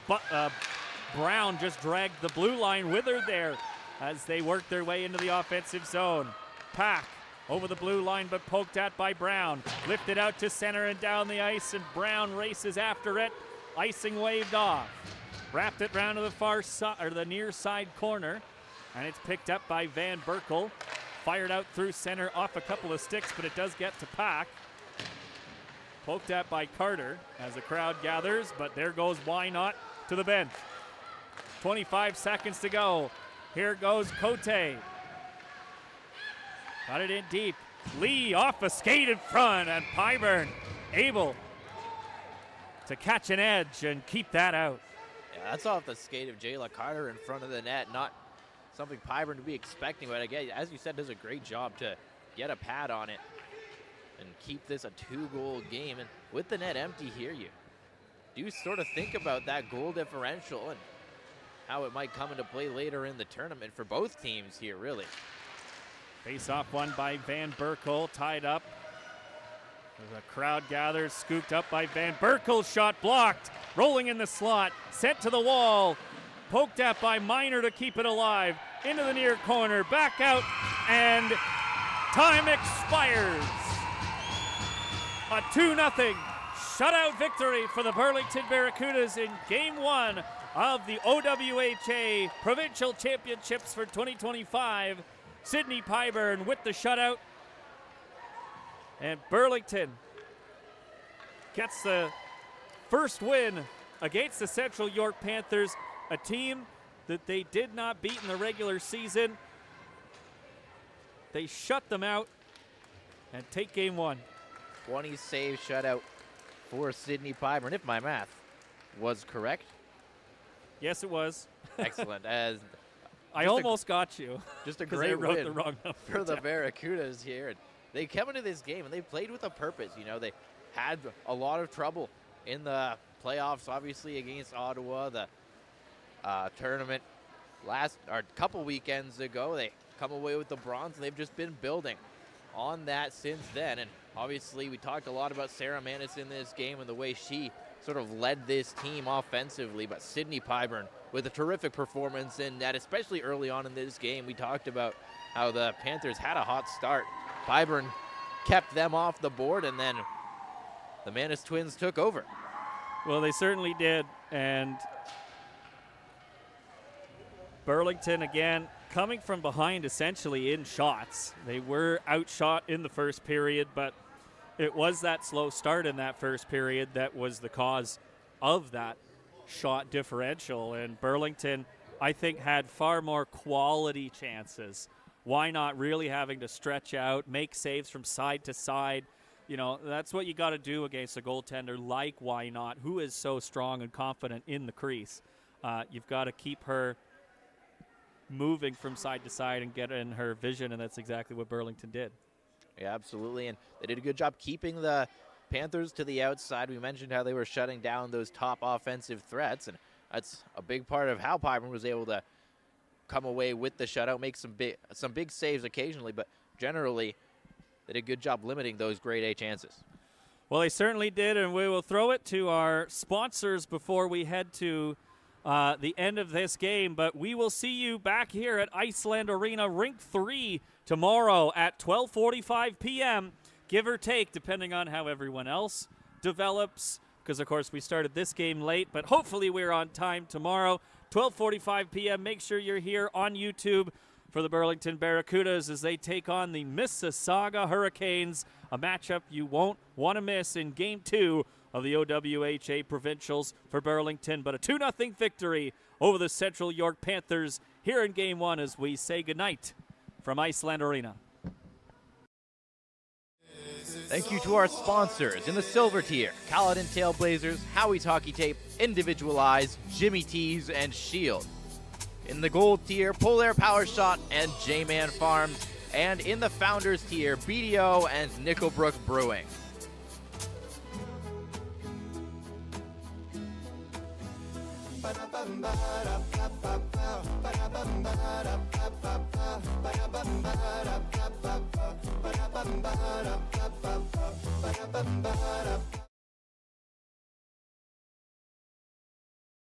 Brown just dragged the blue line with her there as they work their way into the offensive zone. Pack over the blue line, but poked at by Brown. Lifted out to center and down the ice, and Brown races after it. Icing waved off. Wrapped it round to the far side, or the near side corner, and it's picked up by Van Berkel. Fired out through center off a couple of sticks, but it does get to Pack. Poked at by Carter as the crowd gathers, but there goes Wynot to the bench. 25 seconds to go. Here goes Cote. Got it in deep. Lee off a skate in front, and Pyburn able to catch an edge and keep that out. Yeah, that's off the skate of Jayla Carter in front of the net. Not something Pyburn to be expecting, but again, as you said, does a great job to get a pad on it and keep this a 2-goal game. And with the net empty here, you do sort of think about that goal differential and how it might come into play later in the tournament for both teams here, really. Face-off won by Van Berkel, tied up. The crowd gathers, scooped up by Van Berkel, shot blocked, rolling in the slot, sent to the wall, poked at by Miner to keep it alive, into the near corner, back out, and time expires. A 2-0 shutout victory for the Burlington Barracudas in Game 1 of the OWHA Provincial Championships for 2025. Sydney Pyburn with the shutout. And Burlington gets the first win against the Central York Panthers, a team that they did not beat in the regular season. They shut them out and take Game 1. 20 save shutout for Sydney Pyburn, if my math was correct. Yes, it was. Excellent. As I almost got you. Just a 'cause I great wrote win the wrong number for the down. Barracudas here. And they come into this game and they played with a purpose. You know, they had a lot of trouble in the playoffs, obviously against Ottawa. The tournament a couple weekends ago, they come away with the bronze, and they've just been building on that since then. And obviously, we talked a lot about Sarah Manis in this game and the way she sort of led this team offensively, but Sydney Pyburn with a terrific performance, and that especially early on in this game, we talked about how the Panthers had a hot start. Pyburn kept them off the board, and then the Manis twins took over. Well, they certainly did, and Burlington, again, coming from behind essentially in shots. They were outshot in the first period, but it was that slow start in that first period that was the cause of that shot differential. And Burlington, I think, had far more quality chances. Why not really having to stretch out, make saves from side to side? You know, that's what you got to do against a goaltender like Why Not, who is so strong and confident in the crease. You've got to keep her moving from side to side and get in her vision, and that's exactly what Burlington did. Yeah, absolutely, and they did a good job keeping the Panthers to the outside. We mentioned how they were shutting down those top offensive threats, and that's a big part of how Pyburn was able to come away with the shutout, make some big saves occasionally, but generally they did a good job limiting those grade A chances. Well, they certainly did, and we will throw it to our sponsors before we head to the end of this game, but we will see you back here at Iceland Arena, Rink 3, tomorrow at 12:45 p.m., give or take, depending on how everyone else develops, because, of course, we started this game late, but hopefully we're on time tomorrow, 12:45 p.m. Make sure you're here on YouTube for the Burlington Barracudas as they take on the Mississauga Hurricanes, a matchup you won't want to miss in Game 2 of the OWHA Provincials for Burlington, but a 2-0 victory over the Central York Panthers here in Game 1 as we say goodnight from Iceland Arena. Thank you to our sponsors in the silver tier, Caledon Tailblazers, Howie's Hockey Tape, Individualized, Jimmy T's, and Shield. In the gold tier, Polar Power Shot and J-Man Farms, and in the founders tier, BDO and Nickelbrook Brewing. Ba-da-bum-ba-da-ba-ba-ba.